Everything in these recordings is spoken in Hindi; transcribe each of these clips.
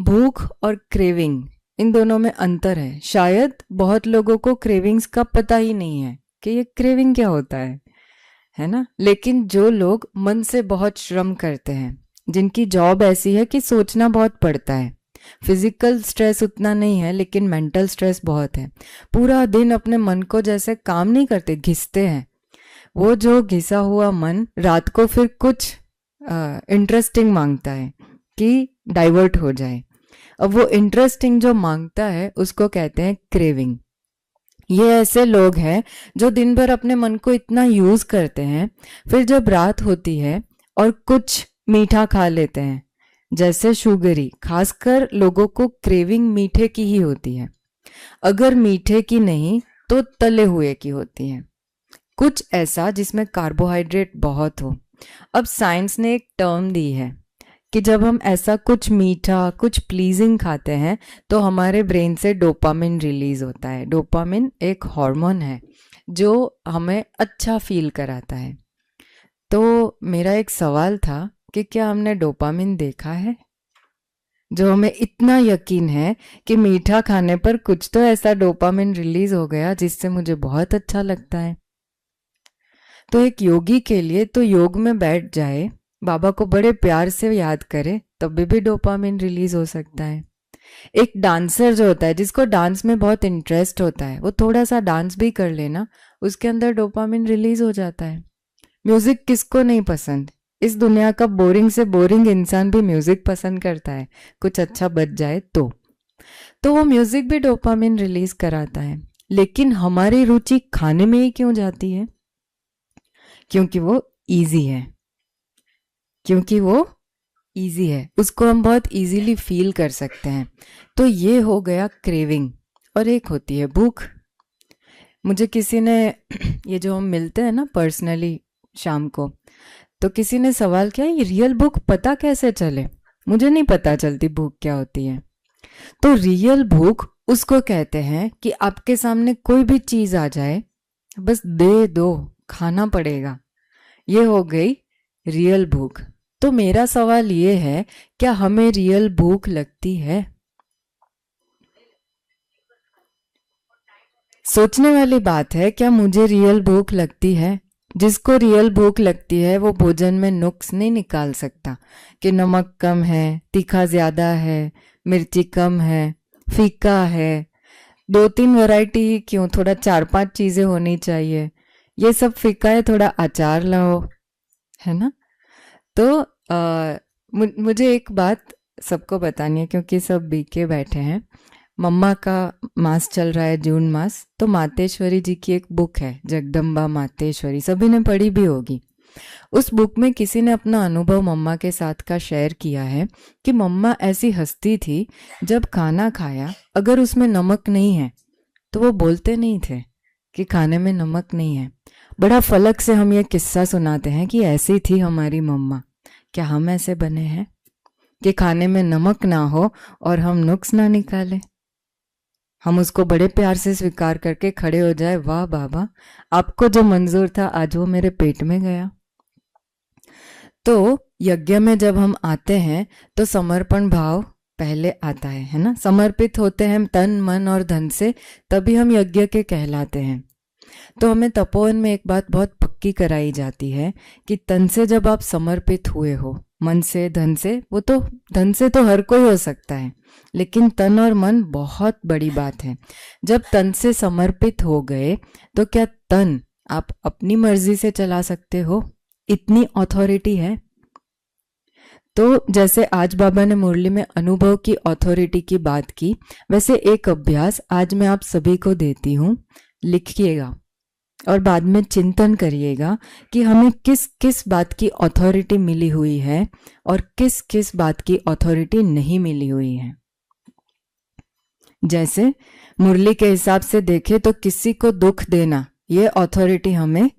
भूख और क्रेविंग, इन दोनों में अंतर है। शायद बहुत लोगों को क्रेविंग्स का पता ही नहीं है कि ये क्रेविंग क्या होता है ना। लेकिन जो लोग मन से बहुत श्रम करते हैं, जिनकी जॉब ऐसी है कि सोचना बहुत पड़ता है, फिजिकल स्ट्रेस उतना नहीं है लेकिन मेंटल स्ट्रेस बहुत है, पूरा दिन अपने मन को जैसे काम नहीं करते, घिसते हैं, वो जो घिसा हुआ मन रात को फिर कुछ इंटरेस्टिंग मांगता है कि डाइवर्ट हो जाए। अब वो इंटरेस्टिंग जो मांगता है उसको कहते हैं क्रेविंग। ये ऐसे लोग हैं जो दिन भर अपने मन को इतना यूज करते हैं, फिर जब रात होती है और कुछ मीठा खा लेते हैं, जैसे शुगरी, खासकर लोगों को क्रेविंग मीठे की ही होती है। अगर मीठे की नहीं तो तले हुए की होती है, कुछ ऐसा जिसमें कार्बोहाइड्रेट बहुत हो। अब साइंस ने एक टर्म दी है कि जब हम ऐसा कुछ मीठा, कुछ प्लीजिंग खाते हैं तो हमारे ब्रेन से डोपामिन रिलीज होता है। डोपामिन एक हार्मोन है जो हमें अच्छा फील कराता है। तो मेरा एक सवाल था कि क्या हमने डोपामिन देखा है, जो हमें इतना यकीन है कि मीठा खाने पर कुछ तो ऐसा डोपामिन रिलीज हो गया जिससे मुझे बहुत अच्छा लगता है। तो एक योगी के लिए तो योग में बैठ जाए, बाबा को बड़े प्यार से याद करे, तब भी डोपामिन रिलीज हो सकता है। एक डांसर जो होता है, जिसको डांस में बहुत इंटरेस्ट होता है, वो थोड़ा सा डांस भी कर लेना, उसके अंदर डोपामिन रिलीज हो जाता है। म्यूजिक किसको नहीं पसंद, इस दुनिया का बोरिंग से बोरिंग इंसान भी म्यूजिक पसंद करता है, कुछ अच्छा बज जाए तो वो म्यूजिक भी डोपामिन रिलीज कराता है। लेकिन हमारी रुचि खाने में ही क्यों जाती है? क्योंकि वो इजी है, क्योंकि वो इजी है, उसको हम बहुत इजीली फील कर सकते हैं। तो ये हो गया क्रेविंग। और एक होती है भूख। मुझे किसी ने ये जो हम मिलते हैं ना पर्सनली शाम को, तो किसी ने सवाल किया, ये रियल भूख पता कैसे चले? मुझे नहीं पता चलती भूख क्या होती है। तो रियल भूख उसको कहते हैं कि आपके सामने कोई भी चीज आ जाए, बस दे दो, खाना पड़ेगा, ये हो गई रियल भूख। तो मेरा सवाल ये है, क्या हमें रियल भूख लगती है? सोचने वाली बात है, क्या मुझे रियल भूख लगती है? जिसको रियल भूख लगती है वो भोजन में नुक्स नहीं निकाल सकता कि नमक कम है, तीखा ज्यादा है, मिर्ची कम है, फीका है, 2-3 वैरायटी क्यों, थोड़ा 4-5 चीजें होनी चाहिए, ये सब फीका है, थोड़ा अचार लाओ, है ना। तो मुझे एक बात सबको बतानी है, क्योंकि सब बीके बैठे हैं। मम्मा का मास चल रहा है, जून मास, तो मातेश्वरी जी की एक बुक है, जगदम्बा मातेश्वरी, सभी ने पढ़ी भी होगी। उस बुक में किसी ने अपना अनुभव मम्मा के साथ का शेयर किया है कि मम्मा ऐसी हस्ती थी, जब खाना खाया अगर उसमें नमक नहीं है तो वो बोलते नहीं थे कि खाने में नमक नहीं है। बड़ा फलक से हम ये किस्सा सुनाते हैं कि ऐसी थी हमारी मम्मा। क्या हम ऐसे बने हैं कि खाने में नमक ना हो और हम नुक्स ना निकाले? हम उसको बड़े प्यार से स्वीकार करके खड़े हो जाए, वाह बाबा, आपको जो मंजूर था आज वो मेरे पेट में गया। तो यज्ञ में जब हम आते हैं तो समर्पण भाव पहले आता है ना। समर्पित होते हैं तन मन और धन से, तभी हम यज्ञ के कहलाते हैं। तो हमें तपोवन में एक बात बहुत पक्की कराई जाती है कि तन से जब आप समर्पित हुए हो, मन से, धन से, वो तो धन से तो हर कोई हो सकता है, लेकिन तन और मन बहुत बड़ी बात है। जब तन से समर्पित हो गए तो क्या तन आप अपनी मर्जी से चला सकते हो? इतनी अथॉरिटी है। तो जैसे आज बाबा ने मुरली में अनुभव की अथॉरिटी की बात की, वैसे एक अभ्यास आज मैं आप सभी को देती हूँ, लिखिएगा और बाद में चिंतन करिएगा कि हमें किस किस बात की अथॉरिटी मिली हुई है और किस किस बात की अथॉरिटी नहीं मिली हुई है। जैसे मुरली के हिसाब से देखें तो किसी को दुख देना, ये अथॉरिटी हमें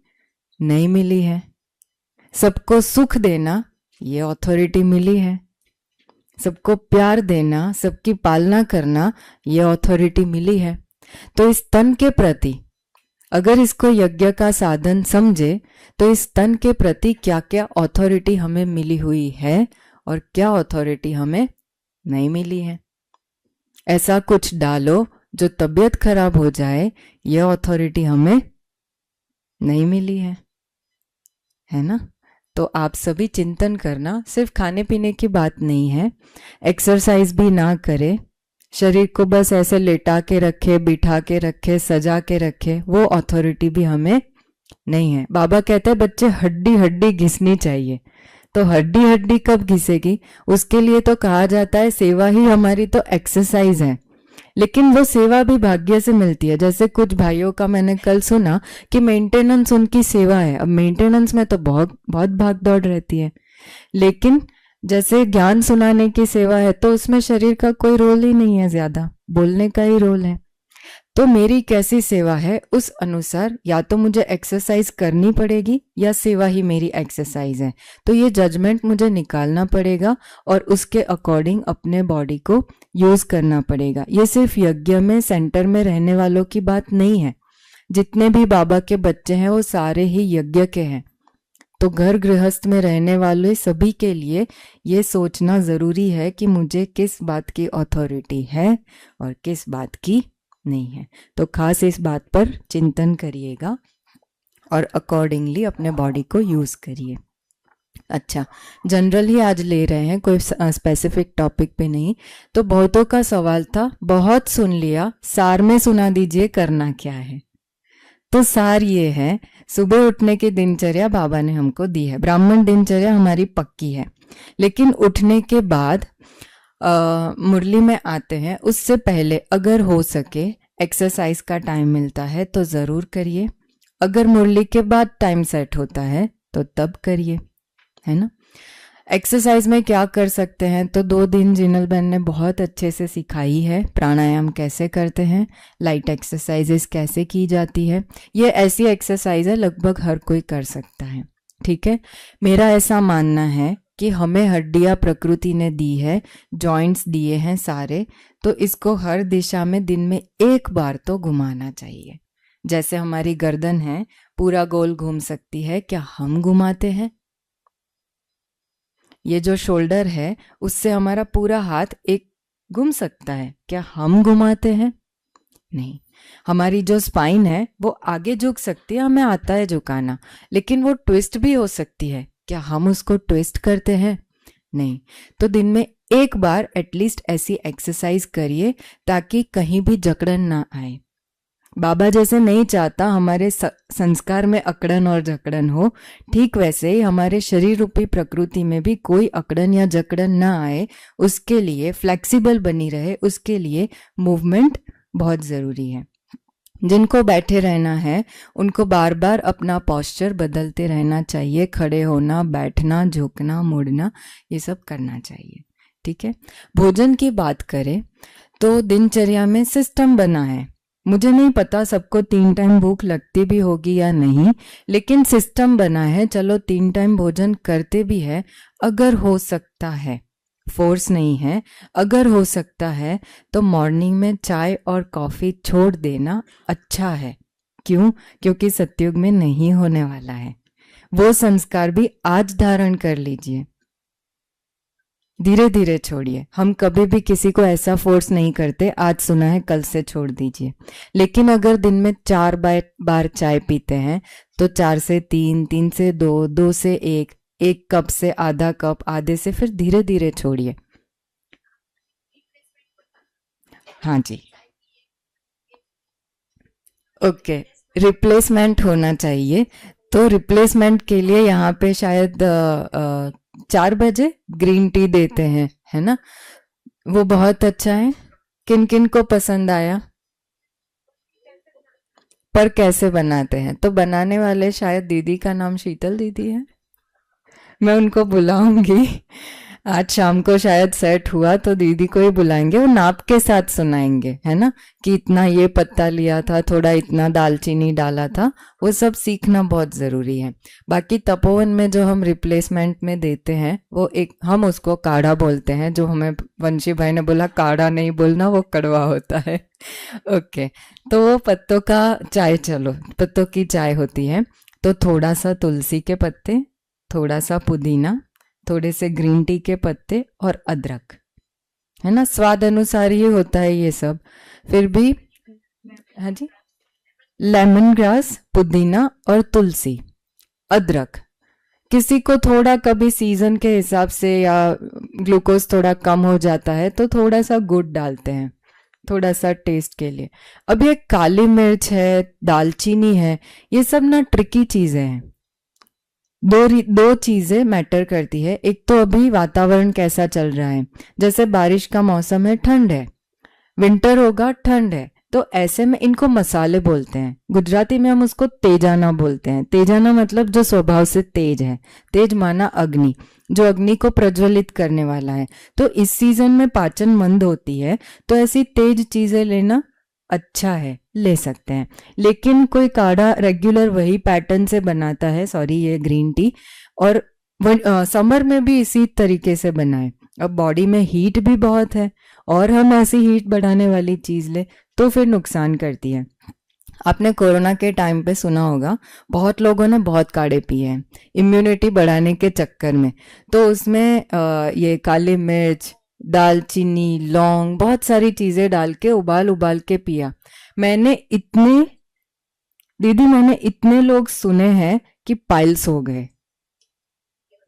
नहीं मिली है। सबको सुख देना, ये अथॉरिटी मिली है। सबको प्यार देना, सबकी पालना करना, ये अथॉरिटी मिली है। तो इस तन के प्रति अगर इसको यज्ञ का साधन समझे तो इस तन के प्रति क्या क्या अथॉरिटी हमें मिली हुई है और क्या अथॉरिटी हमें नहीं मिली है। ऐसा कुछ डालो जो तबीयत खराब हो जाए, यह अथॉरिटी हमें नहीं मिली है ना। तो आप सभी चिंतन करना, सिर्फ खाने पीने की बात नहीं है, एक्सरसाइज भी ना करे, शरीर को बस ऐसे लेटा के रखे, बिठा के रखे, सजा के रखे, वो अथॉरिटी भी हमें नहीं है। बाबा कहते हैं बच्चे हड्डी हड्डी घिसनी चाहिए, तो हड्डी हड्डी कब घिसेगी? उसके लिए तो कहा जाता है सेवा ही हमारी तो एक्सरसाइज है। लेकिन वो सेवा भी भाग्य से मिलती है। जैसे कुछ भाइयों का मैंने कल सुना कि मेंटेनेंस उनकी सेवा है। अब मेंटेनेंस में तो बहुत बहुत भाग दौड़ रहती है, लेकिन जैसे ज्ञान सुनाने की सेवा है तो उसमें शरीर का कोई रोल ही नहीं है, ज्यादा बोलने का ही रोल है। तो मेरी कैसी सेवा है, उस अनुसार या तो मुझे एक्सरसाइज करनी पड़ेगी या सेवा ही मेरी एक्सरसाइज है। तो ये जजमेंट मुझे निकालना पड़ेगा और उसके अकॉर्डिंग अपने बॉडी को यूज करना पड़ेगा। ये सिर्फ यज्ञ में सेंटर में रहने वालों की बात नहीं है। जितने भी बाबा के बच्चे हैं वो सारे ही यज्ञ के हैं। तो घर गृहस्थ में रहने वाले सभी के लिए ये सोचना जरूरी है कि मुझे किस बात की अथॉरिटी है और किस बात की नहीं है। तो खास इस बात पर चिंतन करिएगा और अकॉर्डिंगली अपने बॉडी को यूज करिए। अच्छा, जनरल ही आज ले रहे हैं, कोई स्पेसिफिक टॉपिक पे नहीं। तो बहुतों का सवाल था, बहुत सुन लिया, सार में सुना दीजिए करना क्या है। तो सार ये है, सुबह उठने की दिनचर्या बाबा ने हमको दी है, ब्राह्मण दिनचर्या हमारी पक्की है। लेकिन उठने के बाद मुरली में आते हैं, उससे पहले अगर हो सके एक्सरसाइज का टाइम मिलता है तो ज़रूर करिए। अगर मुरली के बाद टाइम सेट होता है तो तब करिए, है ना। एक्सरसाइज में क्या कर सकते हैं, तो 2 दिन जिनल बहन ने बहुत अच्छे से सिखाई है। प्राणायाम कैसे करते हैं, लाइट एक्सरसाइजेस कैसे की जाती है। ये ऐसी एक्सरसाइज है लगभग हर कोई कर सकता है, ठीक है। मेरा ऐसा मानना है कि हमें हड्डियां प्रकृति ने दी है, जॉइंट्स दिए हैं सारे, तो इसको हर दिशा में दिन में एक बार तो घुमाना चाहिए। जैसे हमारी गर्दन है पूरा गोल घूम सकती है, क्या हम घुमाते हैं? ये जो शोल्डर है उससे हमारा पूरा हाथ एक घूम सकता है, क्या हम घुमाते हैं? नहीं। हमारी जो स्पाइन है वो आगे झुक सकती है, हमें आता है झुकाना, लेकिन वो ट्विस्ट भी हो सकती है, क्या हम उसको ट्विस्ट करते हैं? नहीं। तो दिन में एक बार एटलीस्ट ऐसी एक्सरसाइज करिए ताकि कहीं भी जकड़न ना आए। बाबा जैसे नहीं चाहता हमारे संस्कार में अकड़न और जकड़न हो, ठीक वैसे ही हमारे शरीर रूपी प्रकृति में भी कोई अकड़न या जकड़न ना आए, उसके लिए फ्लेक्सिबल बनी रहे, उसके लिए मूवमेंट बहुत ज़रूरी है। जिनको बैठे रहना है उनको बार बार अपना पोस्चर बदलते रहना चाहिए, खड़े होना, बैठना, झुकना, मुड़ना, ये सब करना चाहिए, ठीक है। भोजन की बात करें तो दिनचर्या में सिस्टम बना है। मुझे नहीं पता सबको 3 टाइम भूख लगती भी होगी या नहीं, लेकिन सिस्टम बना है। चलो 3 टाइम भोजन करते भी है, अगर हो सकता है, फोर्स नहीं है, अगर हो सकता है तो मॉर्निंग में चाय और कॉफी छोड़ देना अच्छा है। क्यों? क्योंकि सतयुग में नहीं होने वाला है। वो संस्कार भी आज धारण कर लीजिए, धीरे धीरे छोड़िए। हम कभी भी किसी को ऐसा फोर्स नहीं करते आज सुना है कल से छोड़ दीजिए। लेकिन अगर दिन में 4 बार चाय पीते हैं तो 4 से 3, 3 से 2, 2 से 1, 1 कप से आधा कप, आधे से फिर धीरे धीरे छोड़िए। हाँ जी, ओके। रिप्लेसमेंट होना चाहिए, तो रिप्लेसमेंट के लिए यहाँ पे शायद 4 बजे ग्रीन टी देते हैं, है ना। वो बहुत अच्छा है। किन किन को पसंद आया? पर कैसे बनाते हैं? तो बनाने वाले शायद दीदी का नाम शीतल दीदी है, मैं उनको बुलाऊंगी। आज शाम को शायद सेट हुआ तो दीदी को ही बुलाएंगे, वो नाप के साथ सुनाएंगे, है ना, कि इतना ये पत्ता लिया था, थोड़ा इतना दालचीनी डाला था। वो सब सीखना बहुत ज़रूरी है। बाकी तपोवन में जो हम रिप्लेसमेंट में देते हैं वो एक, हम उसको काढ़ा बोलते हैं, जो हमें वंशी भाई ने बोला काढ़ा नहीं बोलना, वो कड़वा होता है। ओके, तो वो पत्तों का चाय, चलो पत्तों की चाय होती है। तो थोड़ा सा तुलसी के पत्ते, थोड़ा सा पुदीना, थोड़े से ग्रीन टी के पत्ते और अदरक, है ना, स्वाद अनुसार ही होता है ये सब। फिर भी, हाँ जी, लेमन ग्रास, पुदीना और तुलसी, अदरक। किसी को थोड़ा कभी सीजन के हिसाब से या ग्लूकोज थोड़ा कम हो जाता है तो थोड़ा सा गुड़ डालते हैं, थोड़ा सा टेस्ट के लिए। अब ये काली मिर्च है, दालचीनी है, ये सब ना ट्रिकी चीजें हैं। दो चीजें मैटर करती है। एक तो अभी वातावरण कैसा चल रहा है, जैसे बारिश का मौसम है, ठंड है, विंटर होगा, ठंड है, तो ऐसे में इनको मसाले बोलते हैं। गुजराती में हम उसको तेजाना बोलते हैं। तेजाना मतलब जो स्वभाव से तेज है, तेज माना अग्नि, जो अग्नि को प्रज्वलित करने वाला है। तो इस सीजन में पाचन मंद होती है, तो ऐसी तेज चीजें लेना अच्छा है, ले सकते हैं। लेकिन कोई काढ़ा रेगुलर वही पैटर्न से बनाता है, सॉरी ये ग्रीन टी, और समर में भी इसी तरीके से बनाए। अब बॉडी में हीट भी बहुत है और हम ऐसी हीट बढ़ाने वाली चीज ले तो फिर नुकसान करती है। आपने कोरोना के टाइम पे सुना होगा, बहुत लोगों ने बहुत काढ़े पिए हैं इम्यूनिटी बढ़ाने के चक्कर में। तो उसमें ये काली मिर्च, दालचीनी, लौंग, बहुत सारी चीजें डाल के उबाल उबाल के पिया। मैंने इतने दीदी मैंने इतने लोग सुने हैं कि पाइल्स हो गए।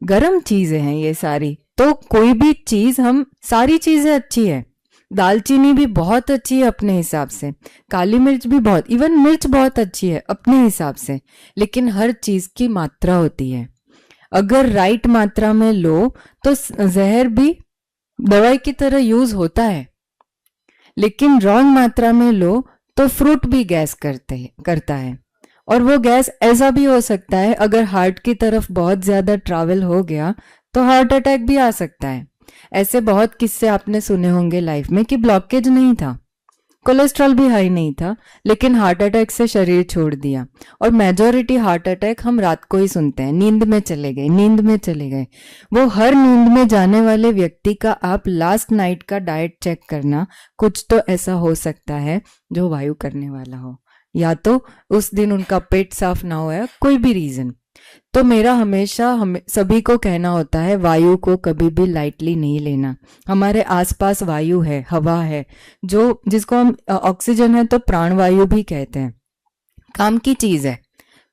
गरम चीजें हैं ये सारी, तो कोई भी चीज, हम सारी चीजें अच्छी है। दालचीनी भी बहुत अच्छी है अपने हिसाब से, काली मिर्च भी बहुत, इवन मिर्च बहुत अच्छी है अपने हिसाब से। लेकिन हर चीज की मात्रा होती है। अगर राइट मात्रा में लो तो जहर भी दवाई की तरह यूज होता है, लेकिन रॉन्ग मात्रा में लो तो फ्रूट भी गैस करता है। और वो गैस ऐसा भी हो सकता है, अगर हार्ट की तरफ बहुत ज्यादा ट्रैवल हो गया तो हार्ट अटैक भी आ सकता है। ऐसे बहुत किस्से आपने सुने होंगे लाइफ में कि ब्लॉकेज नहीं था, कोलेस्ट्रॉल भी हाई नहीं था, लेकिन हार्ट अटैक से शरीर छोड़ दिया। और मेजोरिटी हार्ट अटैक हम रात को ही सुनते हैं, नींद में चले गए, नींद में चले गए। वो हर नींद में जाने वाले व्यक्ति का आप लास्ट नाइट का डाइट चेक करना, कुछ तो ऐसा हो सकता है जो वायु करने वाला हो, या तो उस दिन उनका पेट साफ ना हो, या कोई भी रीजन। तो मेरा हमेशा सभी को कहना होता है, वायु को कभी भी लाइटली नहीं लेना। हमारे आसपास वायु है, हवा है, जो जिसको हम ऑक्सीजन है तो प्राणवायु भी कहते हैं। काम की चीज है,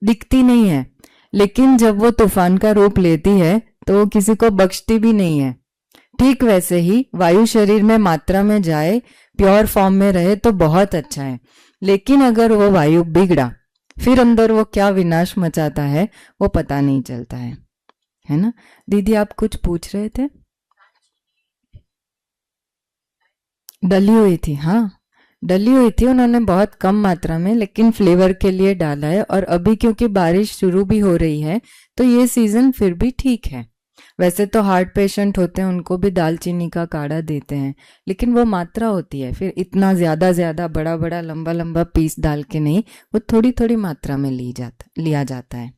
दिखती नहीं है, लेकिन जब वो तूफान का रूप लेती है तो किसी को बख्शती भी नहीं है। ठीक वैसे ही वायु शरीर में मात्रा में जाए, प्योर फॉर्म में रहे तो बहुत अच्छा है। लेकिन अगर वो वायु बिगड़ा, फिर अंदर वो क्या विनाश मचाता है वो पता नहीं चलता है ना। दीदी आप कुछ पूछ रहे थे? डली हुई थी, हाँ, डली हुई थी। उन्होंने बहुत कम मात्रा में लेकिन फ्लेवर के लिए डाला है। और अभी क्योंकि बारिश शुरू भी हो रही है तो ये सीजन फिर भी ठीक है। वैसे तो हार्ट पेशेंट होते हैं, उनको भी दालचीनी का काढ़ा देते हैं, लेकिन वो मात्रा होती है, फिर इतना ज्यादा ज्यादा बड़ा बड़ा लंबा लंबा पीस डाल के नहीं, वो थोड़ी थोड़ी मात्रा में लिया जाता है।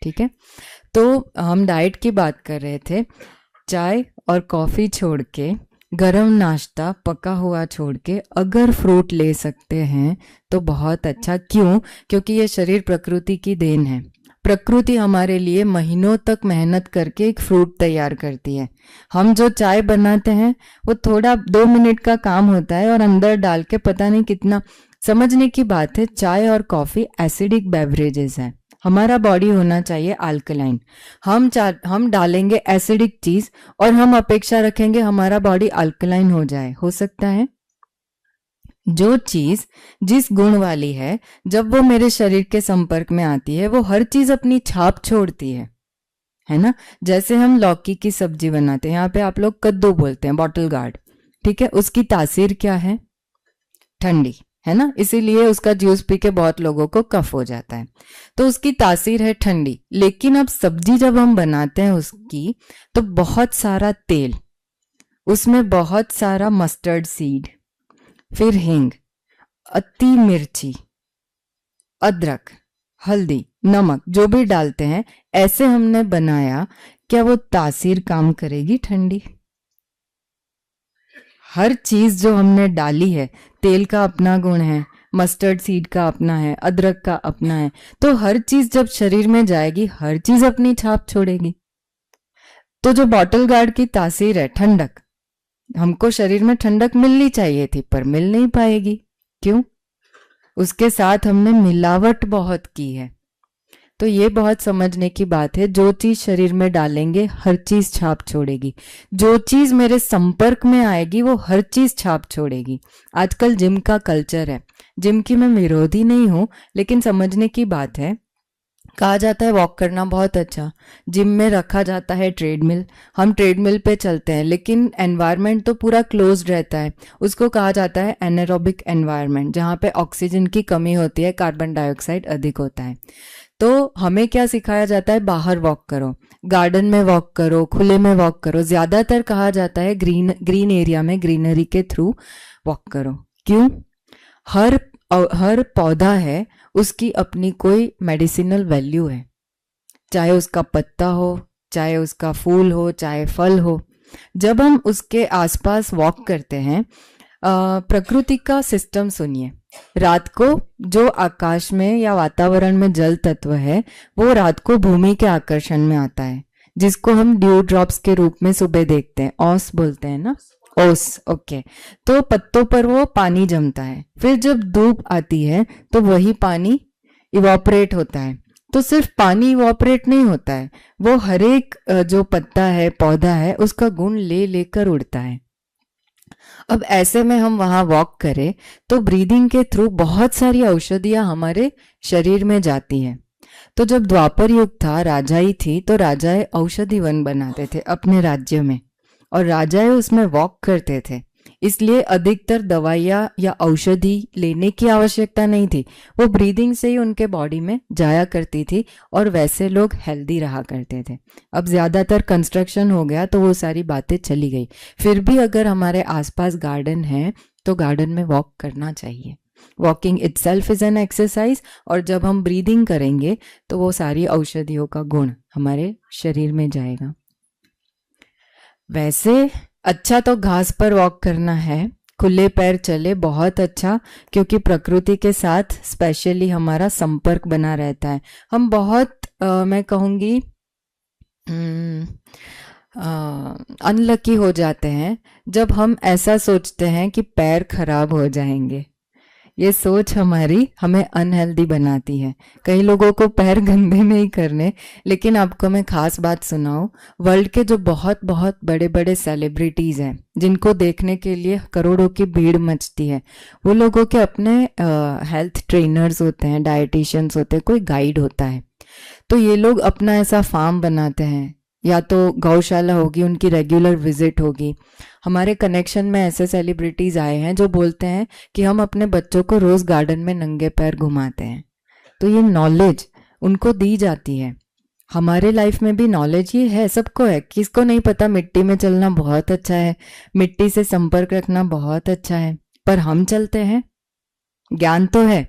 ठीक है, तो हम डाइट की बात कर रहे थे। चाय और कॉफी छोड़ के, गरम नाश्ता पका हुआ छोड़ के अगर फ्रूट ले सकते हैं तो बहुत अच्छा। क्यों? क्योंकि ये शरीर प्रकृति की देन है। प्रकृति हमारे लिए महीनों तक मेहनत करके एक फ्रूट तैयार करती है। हम जो चाय बनाते हैं वो थोड़ा 2 मिनट का काम होता है और अंदर डाल के पता नहीं कितना। समझने की बात है, चाय और कॉफी एसिडिक बेवरेजेस है। हमारा बॉडी होना चाहिए अल्कलाइन। हम डालेंगे एसिडिक चीज और हम अपेक्षा रखेंगे हमारा बॉडी अल्कलाइन हो जाए, हो सकता है? जो चीज जिस गुण वाली है, जब वो मेरे शरीर के संपर्क में आती है, वो हर चीज अपनी छाप छोड़ती है ना। जैसे हम लौकी की सब्जी बनाते हैं, यहाँ पे आप लोग कद्दू बोलते हैं, बॉटल गार्ड, ठीक है। उसकी तासीर क्या है? ठंडी, है ना, इसीलिए उसका जूस पी के बहुत लोगों को कफ हो जाता है। तो उसकी तासीर है ठंडी। लेकिन अब सब्जी जब हम बनाते हैं उसकी, तो बहुत सारा तेल, उसमें बहुत सारा मस्टर्ड सीड, फिर हींग, अति मिर्ची, अदरक, हल्दी, नमक जो भी डालते हैं, ऐसे हमने बनाया, क्या वो तासीर काम करेगी ठंडी? हर चीज जो हमने डाली है, तेल का अपना गुण है, मस्टर्ड सीड का अपना है, अदरक का अपना है, तो हर चीज जब शरीर में जाएगी, हर चीज अपनी छाप छोड़ेगी। तो जो बॉटल गार्ड की तासीर है ठंडक, हमको शरीर में ठंडक मिलनी चाहिए थी पर मिल नहीं पाएगी। क्यों? उसके साथ हमने मिलावट बहुत की है। तो ये बहुत समझने की बात है। जो चीज शरीर में डालेंगे हर चीज छाप छोड़ेगी। जो चीज मेरे संपर्क में आएगी वो हर चीज छाप छोड़ेगी। आजकल जिम का कल्चर है। जिम की मैं विरोधी नहीं हूं, लेकिन समझने की बात है। कहा जाता है वॉक करना बहुत अच्छा। जिम में रखा जाता है ट्रेडमिल, हम ट्रेडमिल पे चलते हैं, लेकिन एनवायरनमेंट तो पूरा क्लोज्ड रहता है। उसको कहा जाता है एनारोबिक एनवायरनमेंट, जहाँ पे ऑक्सीजन की कमी होती है, कार्बन डाइऑक्साइड अधिक होता है। तो हमें क्या सिखाया जाता है? बाहर वॉक करो, गार्डन में वॉक करो, खुले में वॉक करो। ज्यादातर कहा जाता है ग्रीन एरिया में, ग्रीनरी के थ्रू वॉक करो। क्यों? हर पौधा है, उसकी अपनी कोई मेडिसिनल वैल्यू है। चाहे उसका पत्ता हो, चाहे उसका फूल हो, चाहे फल हो। जब हम उसके आसपास वॉक करते हैं, प्रकृति का सिस्टम सुनिए। रात को जो आकाश में या वातावरण में जल तत्व है, वो रात को भूमि के आकर्षण में आता है, जिसको हम ड्यू ड्रॉप्स के रूप में सुबह देखते हैं। ओस बोलते हैं ना, ओस। ओके। तो पत्तों पर वो पानी जमता है। फिर जब धूप आती है तो वही पानी इवापोरेट होता है। तो सिर्फ पानी इवापोरेट नहीं होता है, वो हर एक जो पत्ता है, पौधा है, उसका गुण ले लेकर उड़ता है। अब ऐसे में हम वहां वॉक करें तो ब्रीदिंग के थ्रू बहुत सारी औषधियां हमारे शरीर में जाती हैं। तो जब द्वापर युग था, राजाई थी, तो राजाएं औषधि वन बनाते थे अपने राज्य में, और राजाएं उसमें वॉक करते थे। इसलिए अधिकतर दवाइयाँ या औषधि लेने की आवश्यकता नहीं थी, वो ब्रीदिंग से ही उनके बॉडी में जाया करती थी, और वैसे लोग हेल्दी रहा करते थे। अब ज्यादातर कंस्ट्रक्शन हो गया तो वो सारी बातें चली गई। फिर भी अगर हमारे आसपास गार्डन है तो गार्डन में वॉक करना चाहिए। Walking itself is an exercise, और जब हम ब्रीदिंग करेंगे तो वो सारी औषधियों का गुण हमारे शरीर में जाएगा। वैसे अच्छा तो घास पर वॉक करना है, खुले पैर चले बहुत अच्छा, क्योंकि प्रकृति के साथ स्पेशली हमारा संपर्क बना रहता है। हम बहुत मैं कहूँगी अनलकी हो जाते हैं जब हम ऐसा सोचते हैं कि पैर खराब हो जाएंगे। ये सोच हमें अनहेल्दी बनाती है। कई लोगों को पैर गंदे नहीं करने, लेकिन आपको मैं खास बात सुनाऊं, वर्ल्ड के जो बहुत बहुत बड़े बड़े सेलिब्रिटीज हैं, जिनको देखने के लिए करोड़ों की भीड़ मचती है, वो लोगों के अपने हेल्थ ट्रेनर्स होते हैं, डाइटिशियंस होते हैं, कोई गाइड होता है। तो ये लोग अपना ऐसा फार्म बनाते हैं, या तो गौशाला होगी, उनकी रेगुलर विजिट होगी। हमारे कनेक्शन में ऐसे सेलिब्रिटीज आए हैं जो बोलते हैं कि हम अपने बच्चों को रोज गार्डन में नंगे पैर घुमाते हैं। तो ये नॉलेज उनको दी जाती है। हमारे लाइफ में भी नॉलेज ये है, सबको है। किसको नहीं पता मिट्टी में चलना बहुत अच्छा है, मिट्टी से संपर्क रखना बहुत अच्छा है, पर हम चलते हैं। ज्ञान तो है,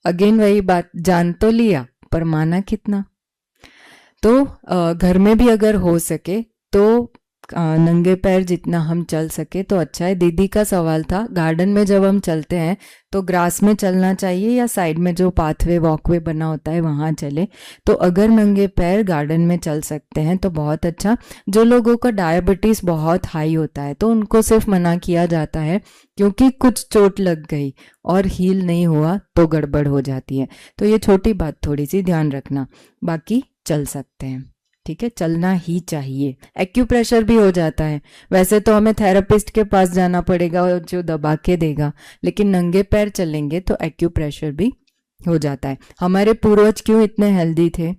अगेन वही बात, जान तो लिया पर माना कितना। तो घर में भी अगर हो सके तो नंगे पैर जितना हम चल सके तो अच्छा है। दीदी का सवाल था, गार्डन में जब हम चलते हैं तो ग्रास में चलना चाहिए या साइड में जो पाथवे वॉकवे बना होता है वहां चले? तो अगर नंगे पैर गार्डन में चल सकते हैं तो बहुत अच्छा। जो लोगों का डायबिटीज बहुत हाई होता है तो उनको सिर्फ मना किया जाता है, क्योंकि कुछ चोट लग गई और हील नहीं हुआ तो गड़बड़ हो जाती है। तो ये छोटी बात थोड़ी सी ध्यान रखना, बाकी चल सकते हैं। ठीक है, चलना ही चाहिए। एक्यूप्रेशर भी हो जाता है। वैसे तो हमें थेरेपिस्ट के पास जाना पड़ेगा जो दबा के देगा, लेकिन नंगे पैर चलेंगे तो एक्यूप्रेशर भी हो जाता है। हमारे पूर्वज क्यों इतने हेल्दी थे?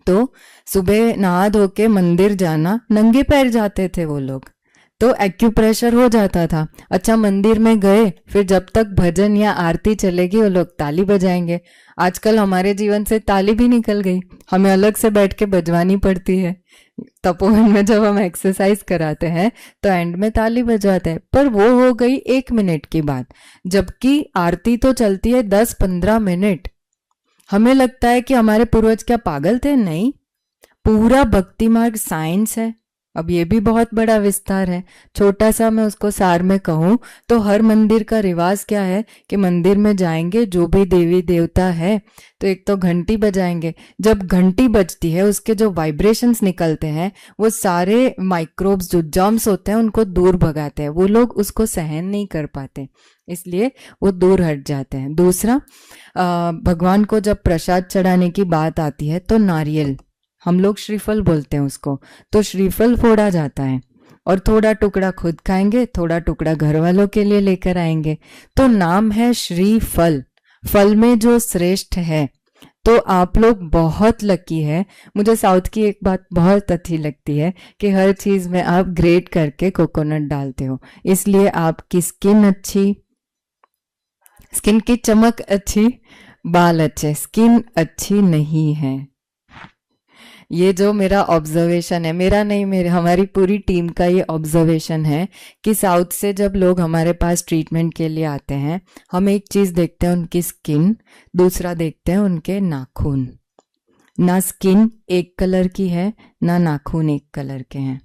तो सुबह नहा धो के मंदिर जाना, नंगे पैर जाते थे वो लोग, तो एक्यूप्रेशर हो जाता था। अच्छा, मंदिर में गए, फिर जब तक भजन या आरती चलेगी वो लोग ताली बजाएंगे। आजकल हमारे जीवन से ताली भी निकल गई, हमें अलग से बैठ के बजवानी पड़ती है। तपोवन में जब हम एक्सरसाइज कराते हैं तो एंड में ताली बजाते हैं, पर वो हो गई 1 मिनट की बात, जबकि आरती तो चलती है 10-15 मिनट। हमें लगता है कि हमारे पूर्वज क्या पागल थे? नहीं, पूरा भक्ति मार्ग साइंस है। अब ये भी बहुत बड़ा विस्तार है। छोटा सा मैं उसको सार में कहूँ तो हर मंदिर का रिवाज क्या है कि मंदिर में जाएंगे, जो भी देवी देवता है तो एक तो घंटी बजाएंगे। जब घंटी बजती है उसके जो वाइब्रेशंस निकलते हैं वो सारे माइक्रोब्स जो जर्म्स होते हैं उनको दूर भगाते हैं। वो लोग उसको सहन नहीं कर पाते, इसलिए वो दूर हट जाते हैं। दूसरा, भगवान को जब प्रसाद चढ़ाने की बात आती है तो नारियल, हम लोग श्रीफल बोलते हैं उसको, तो श्रीफल फोड़ा जाता है और थोड़ा टुकड़ा खुद खाएंगे, थोड़ा टुकड़ा घर वालों के लिए लेकर आएंगे। तो नाम है श्रीफल, फल में जो श्रेष्ठ है। तो आप लोग बहुत लकी है। मुझे साउथ की एक बात बहुत अच्छी लगती है कि हर चीज में आप ग्रेट करके कोकोनट डालते हो, इसलिए आपकी स्किन अच्छी, स्किन की चमक अच्छी, बाल अच्छे, स्किन अच्छी नहीं है। ये जो मेरा ऑब्जर्वेशन है, मेरा नहीं, मेरे हमारी पूरी टीम का ये ऑब्जर्वेशन है कि साउथ से जब लोग हमारे पास ट्रीटमेंट के लिए आते हैं, हम एक चीज देखते हैं उनकी स्किन, दूसरा देखते हैं उनके नाखून। ना स्किन एक कलर की है, ना नाखून एक कलर के हैं,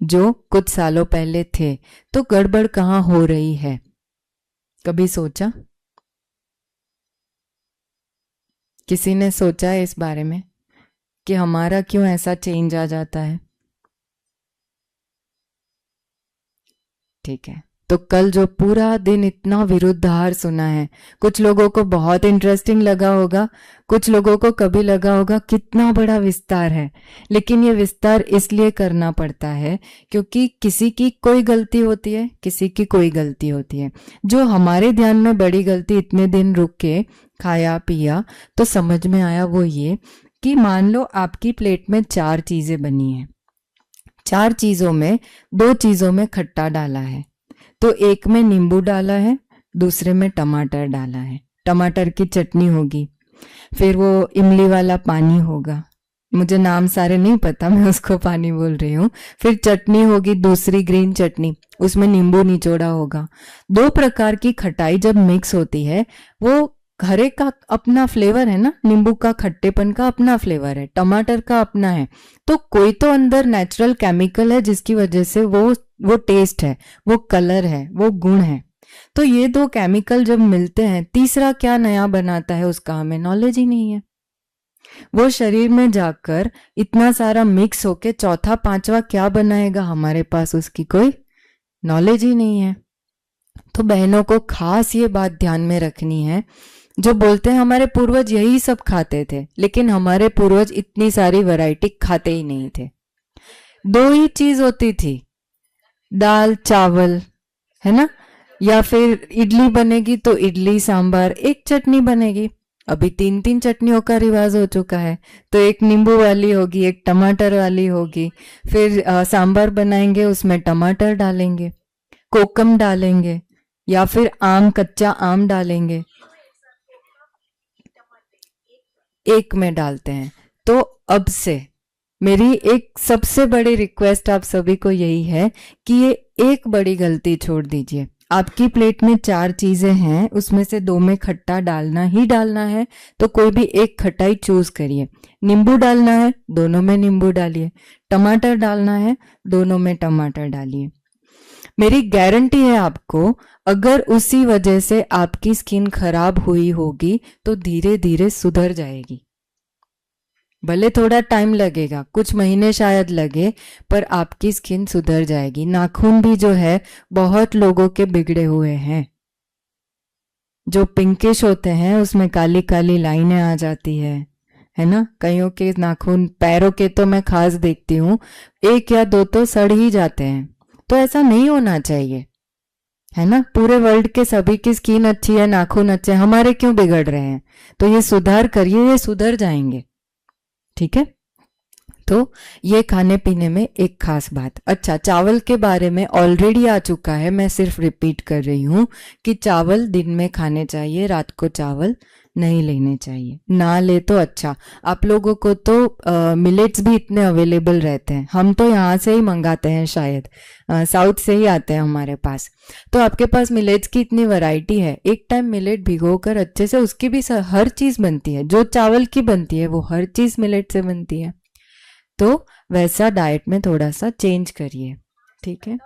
जो कुछ सालों पहले थे। तो गड़बड़ कहाँ हो रही है, कभी सोचा? किसी ने सोचा है इस बारे में कि हमारा क्यों ऐसा चेंज आ जाता है? ठीक है, तो कल जो पूरा दिन इतना विरुद्धार सुना है, कुछ लोगों को बहुत इंटरेस्टिंग लगा होगा, कुछ लोगों को कभी लगा होगा कितना बड़ा विस्तार है। लेकिन ये विस्तार इसलिए करना पड़ता है क्योंकि किसी की कोई गलती होती है, किसी की कोई गलती होती है। जो हमारे ध्यान में बड़ी गलती इतने दिन रुक के खाया पिया तो समझ में आया वो ये कि मान लो आपकी प्लेट में 4 चीजें बनी है, 4 चीजों में 2 चीजों में खट्टा डाला है, तो एक में नींबू डाला है, दूसरे में टमाटर डाला है, टमाटर की चटनी होगी, फिर वो इमली वाला पानी होगा, मुझे नाम सारे नहीं पता, मैं उसको पानी बोल रही हूँ। फिर चटनी होगी, दूसरी ग्रीन चटनी, उसमें नींबू निचोड़ा होगा। 2 प्रकार की खटाई जब मिक्स होती है, वो हर एक का अपना फ्लेवर है ना, नींबू का खट्टेपन का अपना फ्लेवर है, टमाटर का अपना है, तो कोई तो अंदर नेचुरल केमिकल है जिसकी वजह से वो टेस्ट है, वो कलर है, वो गुण है। तो ये 2 केमिकल जब मिलते हैं, तीसरा क्या नया बनाता है उसका हमें नॉलेज ही नहीं है। वो शरीर में जाकर इतना सारा मिक्स होके चौथा पांचवा क्या बनाएगा हमारे पास उसकी कोई नॉलेज ही नहीं है। तो बहनों को खास ये बात ध्यान में रखनी है, जो बोलते हैं हमारे पूर्वज यही सब खाते थे, लेकिन हमारे पूर्वज इतनी सारी वैरायटी खाते ही नहीं थे। 2 ही चीज होती थी, दाल चावल, है ना, या फिर इडली बनेगी तो इडली सांभर, एक चटनी बनेगी। अभी 3-3 चटनियों का रिवाज हो चुका है, तो एक नींबू वाली होगी, एक टमाटर वाली होगी, फिर सांभर बनाएंगे उसमें टमाटर डालेंगे, कोकम डालेंगे, या फिर आम, कच्चा आम डालेंगे, एक में डालते हैं। तो अब से मेरी एक सबसे बड़ी रिक्वेस्ट आप सभी को यही है कि ये एक बड़ी गलती छोड़ दीजिए। आपकी प्लेट में 4 चीजें हैं, उसमें से 2 में खट्टा डालना ही डालना है, तो कोई भी एक खटाई चूज करिए। नींबू डालना है, दोनों में नींबू डालिए, टमाटर डालना है, दोनों में टमाटर डालिए। मेरी गारंटी है आपको, अगर उसी वजह से आपकी स्किन खराब हुई होगी तो धीरे धीरे सुधर जाएगी। भले थोड़ा टाइम लगेगा, कुछ महीने शायद लगे, पर आपकी स्किन सुधर जाएगी। नाखून भी जो है बहुत लोगों के बिगड़े हुए हैं, जो पिंकिश होते हैं उसमें काली काली लाइनें आ जाती है ना। कईयों के नाखून, पैरों के तो मैं खास देखती हूँ, 1 या 2 तो सड़ ही जाते हैं। तो ऐसा नहीं होना चाहिए, है ना। पूरे वर्ल्ड के सभी की स्किन अच्छी है, नाखून अच्छे हैं, हमारे क्यों बिगड़ रहे हैं? तो ये सुधार करिए, ये सुधर जाएंगे, ठीक है। तो ये खाने पीने में एक खास बात। अच्छा, चावल के बारे में ऑलरेडी आ चुका है, मैं सिर्फ रिपीट कर रही हूँ कि चावल दिन में खाने चाहिए, रात को चावल नहीं लेने चाहिए। ना ले तो अच्छा। आप लोगों को तो मिलेट्स भी इतने अवेलेबल रहते हैं, हम तो यहाँ से ही मंगाते हैं, शायद साउथ से ही आते हैं हमारे पास। तो आपके पास मिलेट्स की इतनी वैरायटी है, एक टाइम मिलेट भिगोकर अच्छे से, उसकी भी हर चीज बनती है, जो चावल की बनती है वो हर चीज मिलेट से बनती है। तो वैसा डाइट में थोड़ा सा चेंज करिए, ठीक है।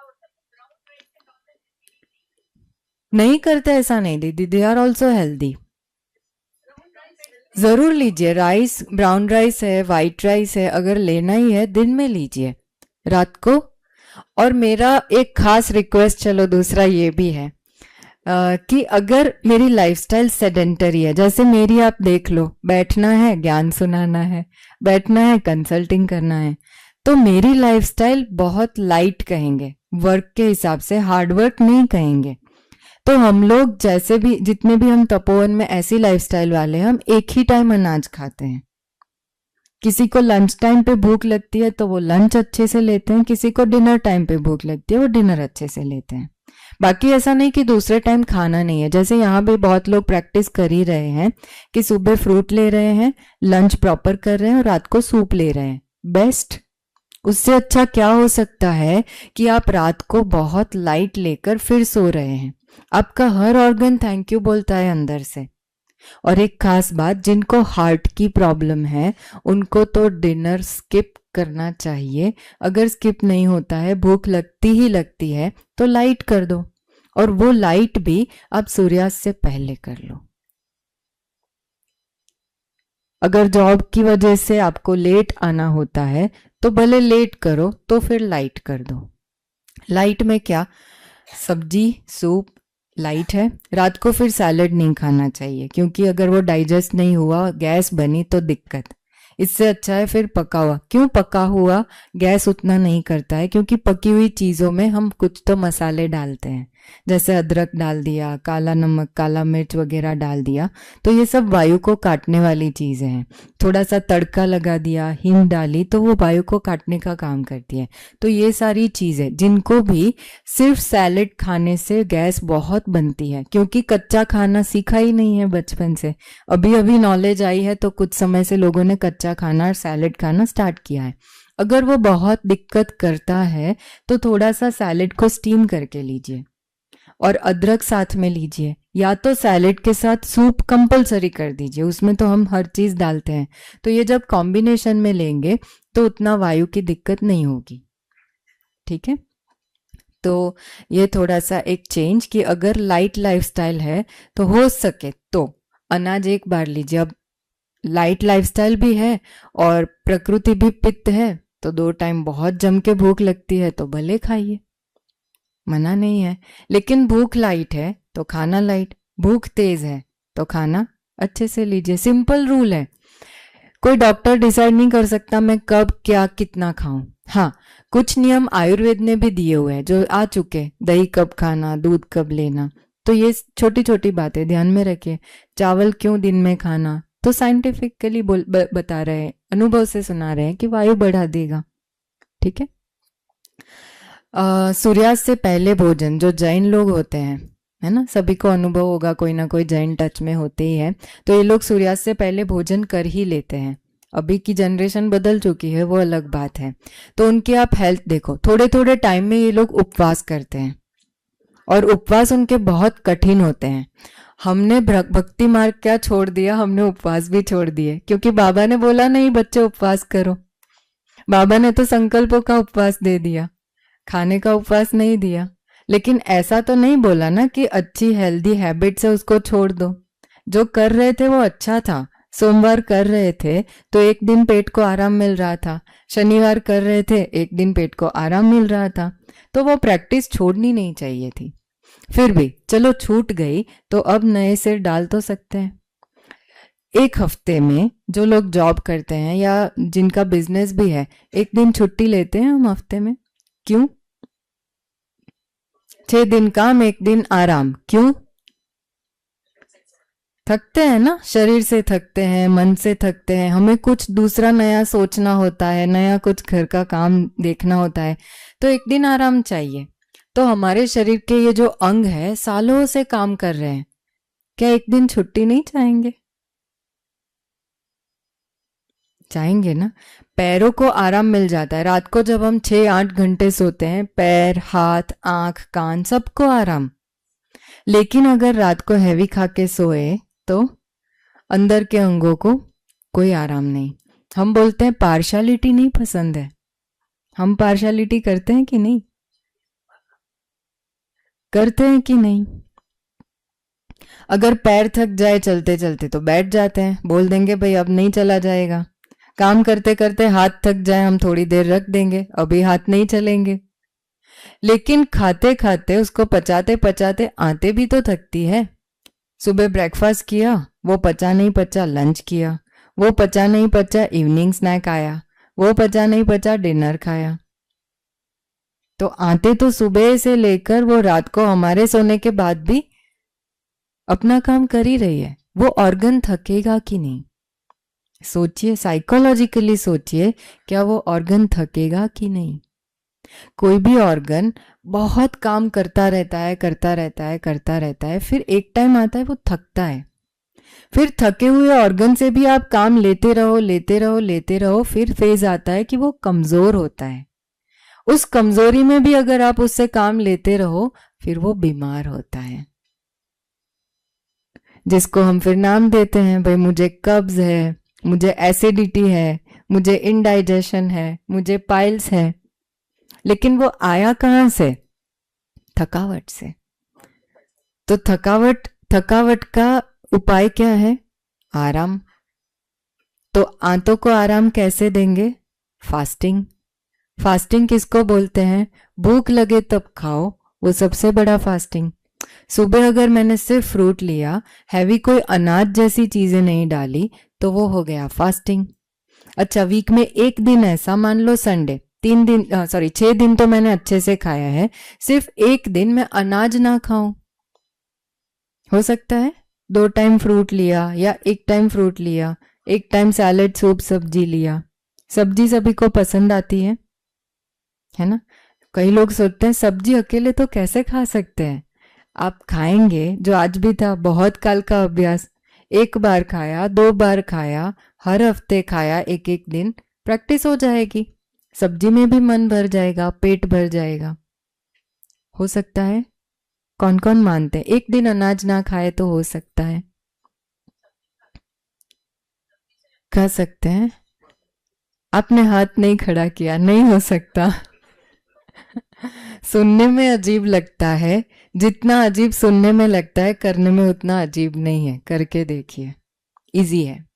नहीं करते ऐसा नहीं दीदी, दे आर ऑल्सो हेल्दी। जरूर लीजिए, राइस, ब्राउन राइस है, वाइट राइस है, अगर लेना ही है दिन में लीजिए, रात को। और मेरा एक खास रिक्वेस्ट, चलो दूसरा ये भी है कि अगर मेरी लाइफस्टाइल सेडेंटरी है, जैसे मेरी आप देख लो, बैठना है ज्ञान सुनाना है, बैठना है कंसल्टिंग करना है, तो मेरी लाइफस्टाइल बहुत लाइट कहेंगे, वर्क के हिसाब से, हार्ड वर्क नहीं कहेंगे। तो हम लोग जैसे भी, जितने भी हम तपोवन में ऐसी लाइफस्टाइल वाले हैं, हम एक ही टाइम अनाज खाते हैं। किसी को लंच टाइम पे भूख लगती है तो वो लंच अच्छे से लेते हैं, किसी को डिनर टाइम पे भूख लगती है वो डिनर अच्छे से लेते हैं। बाकी ऐसा नहीं कि दूसरे टाइम खाना नहीं है, जैसे यहाँ भी बहुत लोग प्रैक्टिस कर ही रहे हैं कि सुबह फ्रूट ले रहे हैं, लंच प्रॉपर कर रहे हैं और रात को सूप ले रहे हैं। बेस्ट, उससे अच्छा क्या हो सकता है कि आप रात को बहुत लाइट लेकर फिर सो रहे हैं, आपका हर ऑर्गन थैंक यू बोलता है अंदर से। और एक खास बात, जिनको हार्ट की प्रॉब्लम है उनको तो डिनर स्किप करना चाहिए। अगर स्किप नहीं होता है, भूख लगती ही लगती है, तो लाइट कर दो, और वो लाइट भी आप सूर्यास्त से पहले कर लो। अगर जॉब की वजह से आपको लेट आना होता है तो भले लेट करो, तो फिर लाइट कर दो। लाइट में क्या, सब्जी, सूप लाइट है। रात को फिर सैलेड नहीं खाना चाहिए, क्योंकि अगर वो डाइजेस्ट नहीं हुआ, गैस बनी तो दिक्कत। इससे अच्छा है फिर पका हुआ। क्यों पका हुआ गैस उतना नहीं करता है, क्योंकि पकी हुई चीज़ों में हम कुछ तो मसाले डालते हैं, जैसे अदरक डाल दिया, काला नमक, काला मिर्च वगैरह डाल दिया, तो ये सब वायु को काटने वाली चीज़ें हैं। थोड़ा सा तड़का लगा दिया, हींग डाली, तो वो वायु को काटने का काम करती है। तो ये सारी चीज़ें, जिनको भी सिर्फ सैलेड खाने से गैस बहुत बनती है, क्योंकि कच्चा खाना सीखा ही नहीं है बचपन से, अभी अभी नॉलेज आई है, तो कुछ समय से लोगों ने कच्चा खाना और सैलेड खाना स्टार्ट किया है। अगर वो बहुत दिक्कत करता है तो थोड़ा सा सैलेड को स्टीम करके लीजिए और अदरक साथ में लीजिए, या तो सैलेड के साथ सूप कंपलसरी कर दीजिए, उसमें तो हम हर चीज़ डालते हैं। तो ये जब कॉम्बिनेशन में लेंगे तो उतना वायु की दिक्कत नहीं होगी, ठीक है। तो ये थोड़ा सा एक चेंज, कि अगर लाइट लाइफस्टाइल है तो हो सके तो अनाज एक बार लीजिए। अब लाइट लाइफस्टाइल भी है और प्रकृति भी पित्त है, तो 2 टाइम बहुत जम के भूख लगती है तो भले खाइए, मना नहीं है। लेकिन भूख लाइट है तो खाना लाइट, भूख तेज है तो खाना अच्छे से लीजिए। सिंपल रूल है, कोई डॉक्टर डिसाइड नहीं कर सकता मैं कब क्या कितना खाऊं। हाँ, कुछ नियम आयुर्वेद ने भी दिए हुए हैं जो आ चुके, दही कब खाना, दूध कब लेना, तो ये छोटी छोटी बातें ध्यान में रखिए। चावल क्यों दिन में खाना, तो साइंटिफिकली बता रहे हैं, अनुभव से सुना रहे हैं कि वायु बढ़ा देगा, ठीक है। सूर्यास्त से पहले भोजन, जो जैन लोग होते हैं, है ना, सभी को अनुभव होगा, कोई ना कोई जैन टच में होते ही है, तो ये लोग सूर्यास्त से पहले भोजन कर ही लेते हैं। अभी की जनरेशन बदल चुकी है, वो अलग बात है। तो उनकी आप हेल्थ देखो, थोड़े थोड़े टाइम में ये लोग उपवास करते हैं, और उपवास उनके बहुत कठिन होते हैं। हमने भक्ति मार्ग क्या छोड़ दिया, हमने उपवास भी छोड़ दिए, क्योंकि बाबा ने बोला नहीं बच्चे उपवास करो। बाबा ने तो संकल्पों का उपवास दे दिया, खाने का उपवास नहीं दिया। लेकिन ऐसा तो नहीं बोला ना कि अच्छी हेल्दी हैबिट से उसको छोड़ दो। जो कर रहे थे वो अच्छा था, सोमवार कर रहे थे तो एक दिन पेट को आराम मिल रहा था, शनिवार कर रहे थे एक दिन पेट को आराम मिल रहा था, तो वो प्रैक्टिस छोड़नी नहीं चाहिए थी। फिर भी चलो छूट गई तो अब नए सिर डाल तो सकते हैं। एक हफ्ते में जो लोग जॉब करते हैं या जिनका बिजनेस भी है, एक दिन छुट्टी लेते हैं हम हफ्ते में, क्यों? 6 दिन काम, एक दिन आराम, क्यों? थकते हैं ना, शरीर से थकते हैं, मन से थकते हैं, हमें कुछ दूसरा नया सोचना होता है, नया कुछ घर का काम देखना होता है, तो एक दिन आराम चाहिए। तो हमारे शरीर के ये जो अंग है सालों से काम कर रहे हैं, क्या एक दिन छुट्टी नहीं चाहेंगे? चाहेंगे ना। पैरों को आराम मिल जाता है, रात को जब हम 6-8 घंटे सोते हैं, पैर, हाथ, आंख, कान, सबको आराम। लेकिन अगर रात को हैवी खा के सोए तो अंदर के अंगों को कोई आराम नहीं। हम बोलते हैं पार्शालिटी नहीं पसंद है। हम पार्शालिटी करते हैं कि नहीं? करते हैं कि नहीं? अगर पैर थक जाए चलते चलते तो बैठ जाते हैं, बोल देंगे भाई अब नहीं चला जाएगा। काम करते करते हाथ थक जाए, हम थोड़ी देर रख देंगे, अभी हाथ नहीं चलेंगे। लेकिन खाते खाते उसको पचाते पचाते आते भी तो थकती है। सुबह ब्रेकफास्ट किया, वो पचा नहीं पचा लंच किया, वो पचा नहीं पचा इवनिंग स्नैक आया, वो पचा नहीं पचा डिनर खाया। तो आते तो सुबह से लेकर वो रात को हमारे सोने के बाद भी अपना काम कर ही रही है। वो ऑर्गन थकेगा कि नहीं? सोचिए, साइकोलॉजिकली सोचिए, क्या वो ऑर्गन थकेगा कि नहीं? कोई भी ऑर्गन बहुत काम करता रहता है, करता रहता है, करता रहता है, फिर एक टाइम आता है वो थकता है। फिर थके हुए ऑर्गन से भी आप काम लेते रहो, लेते रहो, लेते रहो, फिर फेज आता है कि वो कमजोर होता है। उस कमजोरी में भी अगर आप उससे काम लेते रहो, फिर वो बीमार होता है, जिसको हम फिर नाम देते हैं, भाई मुझे कब्ज है, मुझे एसिडिटी है, मुझे इनडाइजेशन है, मुझे पाइल्स है। लेकिन वो आया कहां से? थकावट से। तो थकावट, थकावट का उपाय क्या है? आराम। तो आंतों को आराम कैसे देंगे? फास्टिंग। फास्टिंग किसको बोलते हैं? भूख लगे तब खाओ, वो सबसे बड़ा फास्टिंग। सुबह अगर मैंने सिर्फ फ्रूट लिया, हैवी कोई अनाज जैसी चीजें नहीं डाली, तो वो हो गया फास्टिंग। अच्छा, वीक में एक दिन ऐसा, मान लो संडे, 3 दिन 6 दिन तो मैंने अच्छे से खाया है, सिर्फ एक दिन मैं अनाज ना खाऊं, हो सकता है 2 टाइम फ्रूट लिया या 1 टाइम फ्रूट लिया, 1 टाइम सैलेड सूप सब्जी लिया। सब्जी सभी को पसंद आती है ना? कई लोग सोचते हैं सब्जी अकेले तो कैसे खा सकते हैं। आप खाएंगे, जो आज भी था बहुत काल का अभ्यास, 1 बार खाया, 2 बार खाया, हर हफ्ते खाया, एक एक दिन, प्रैक्टिस हो जाएगी, सब्जी में भी मन भर जाएगा, पेट भर जाएगा। हो सकता है? कौन कौन मानते हैं एक दिन अनाज ना खाए तो हो सकता है? खा सकते हैं। आपने हाथ नहीं खड़ा किया, नहीं हो सकता। सुनने में अजीब लगता है, जितना अजीब सुनने में लगता है करने में उतना अजीब नहीं है। करके देखिए, इजी है।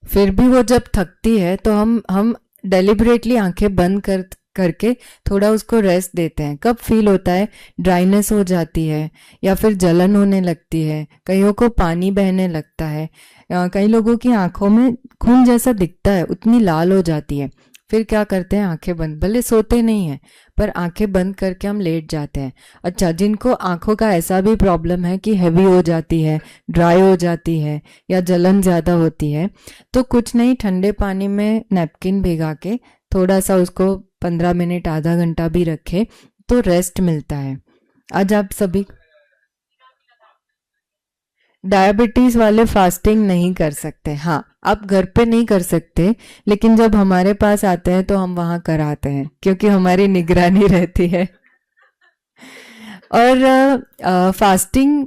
फिर भी वो जब थकती है तो हम डेलिबरेटली आंखें बंद करके थोड़ा उसको रेस्ट देते हैं। कब फील होता है? ड्राइनेस हो जाती है या फिर जलन होने लगती है, कईयों को पानी बहने लगता है, कई लोगों की आंखों में खून जैसा दिखता है, उतनी लाल हो जाती है। फिर क्या करते हैं? आंखें बंद, भले सोते नहीं है पर आंखें बंद करके हम लेट जाते हैं। अच्छा, जिनको आंखों का ऐसा भी प्रॉब्लम है कि हैवी हो जाती है, ड्राई हो जाती है या जलन ज़्यादा होती है, तो कुछ नहीं, ठंडे पानी में नैपकिन भिगा के थोड़ा सा उसको 15 मिनट आधा घंटा भी रखे तो रेस्ट मिलता है। आज आप सभी डायबिटीज वाले फास्टिंग नहीं कर सकते। हाँ, आप घर पे नहीं कर सकते, लेकिन जब हमारे पास आते हैं तो हम वहां कराते हैं, क्योंकि हमारी निगरानी रहती है। और फास्टिंग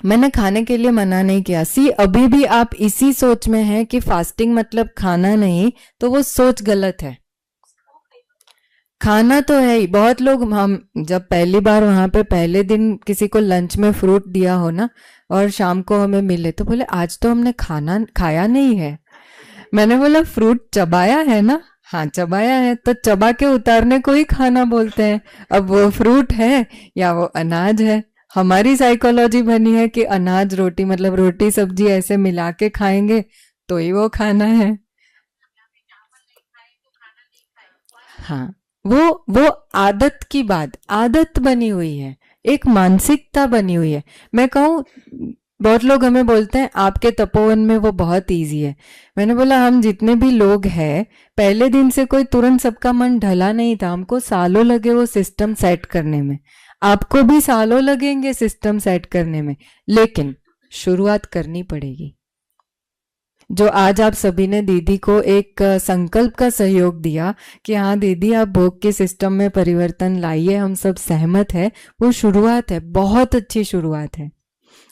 मैंने खाने के लिए मना नहीं किया। सी, अभी भी आप इसी सोच में हैं कि फास्टिंग मतलब खाना नहीं, तो वो सोच गलत है। खाना तो है ही। बहुत लोग, हम जब पहली बार वहां पे पहले दिन किसी को लंच में फ्रूट दिया हो ना, और शाम को हमें मिले तो बोले आज तो हमने खाना खाया नहीं है। मैंने बोला फ्रूट चबाया है ना? हाँ चबाया है, तो चबा के उतारने को ही खाना बोलते हैं। अब वो फ्रूट है या वो अनाज है। हमारी साइकोलॉजी बनी है कि अनाज रोटी मतलब रोटी सब्जी ऐसे मिला के खाएंगे तो ही वो खाना है। हाँ, वो आदत की बात, आदत बनी हुई है, एक मानसिकता बनी हुई है। मैं कहूँ, बहुत लोग हमें बोलते हैं आपके तपोवन में वो बहुत इजी है। मैंने बोला हम जितने भी लोग हैं, पहले दिन से कोई तुरंत सबका मन ढला नहीं था, हमको सालों लगे वो सिस्टम सेट करने में। आपको भी सालों लगेंगे सिस्टम सेट करने में, लेकिन शुरुआत करनी पड़ेगी। जो आज आप सभी ने दीदी को एक संकल्प का सहयोग दिया कि हाँ दीदी आप भोग के सिस्टम में परिवर्तन लाइए, हम सब सहमत है, वो शुरुआत है, बहुत अच्छी शुरुआत है।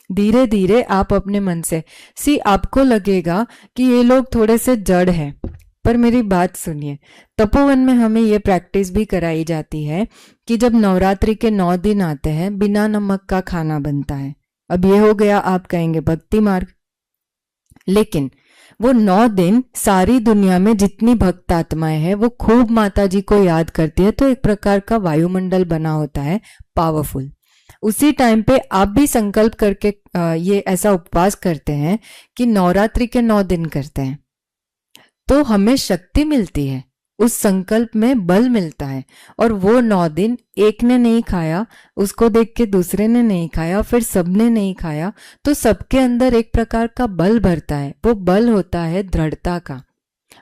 धीरे धीरे आप अपने मन से आपको लगेगा कि ये लोग थोड़े से जड़ हैं, पर मेरी बात सुनिए। तपोवन में हमें ये प्रैक्टिस भी कराई जाती है कि जब नवरात्रि के 9 दिन आते हैं बिना नमक का खाना बनता है। अब ये हो गया, आप कहेंगे भक्ति मार्ग, लेकिन वो 9 दिन सारी दुनिया में जितनी भक्त आत्माएं हैं वो खूब माता जी को याद करती है, तो एक प्रकार का वायुमंडल बना होता है पावरफुल। उसी टाइम पे आप भी संकल्प करके ये ऐसा उपवास करते हैं कि नवरात्रि के 9 दिन करते हैं, तो हमें शक्ति मिलती है, उस संकल्प में बल मिलता है। और वो 9 दिन एक ने नहीं खाया, उसको देख के दूसरे ने नहीं खाया, फिर सबने नहीं खाया, तो सबके अंदर एक प्रकार का बल भरता है। वो बल होता है दृढ़ता का,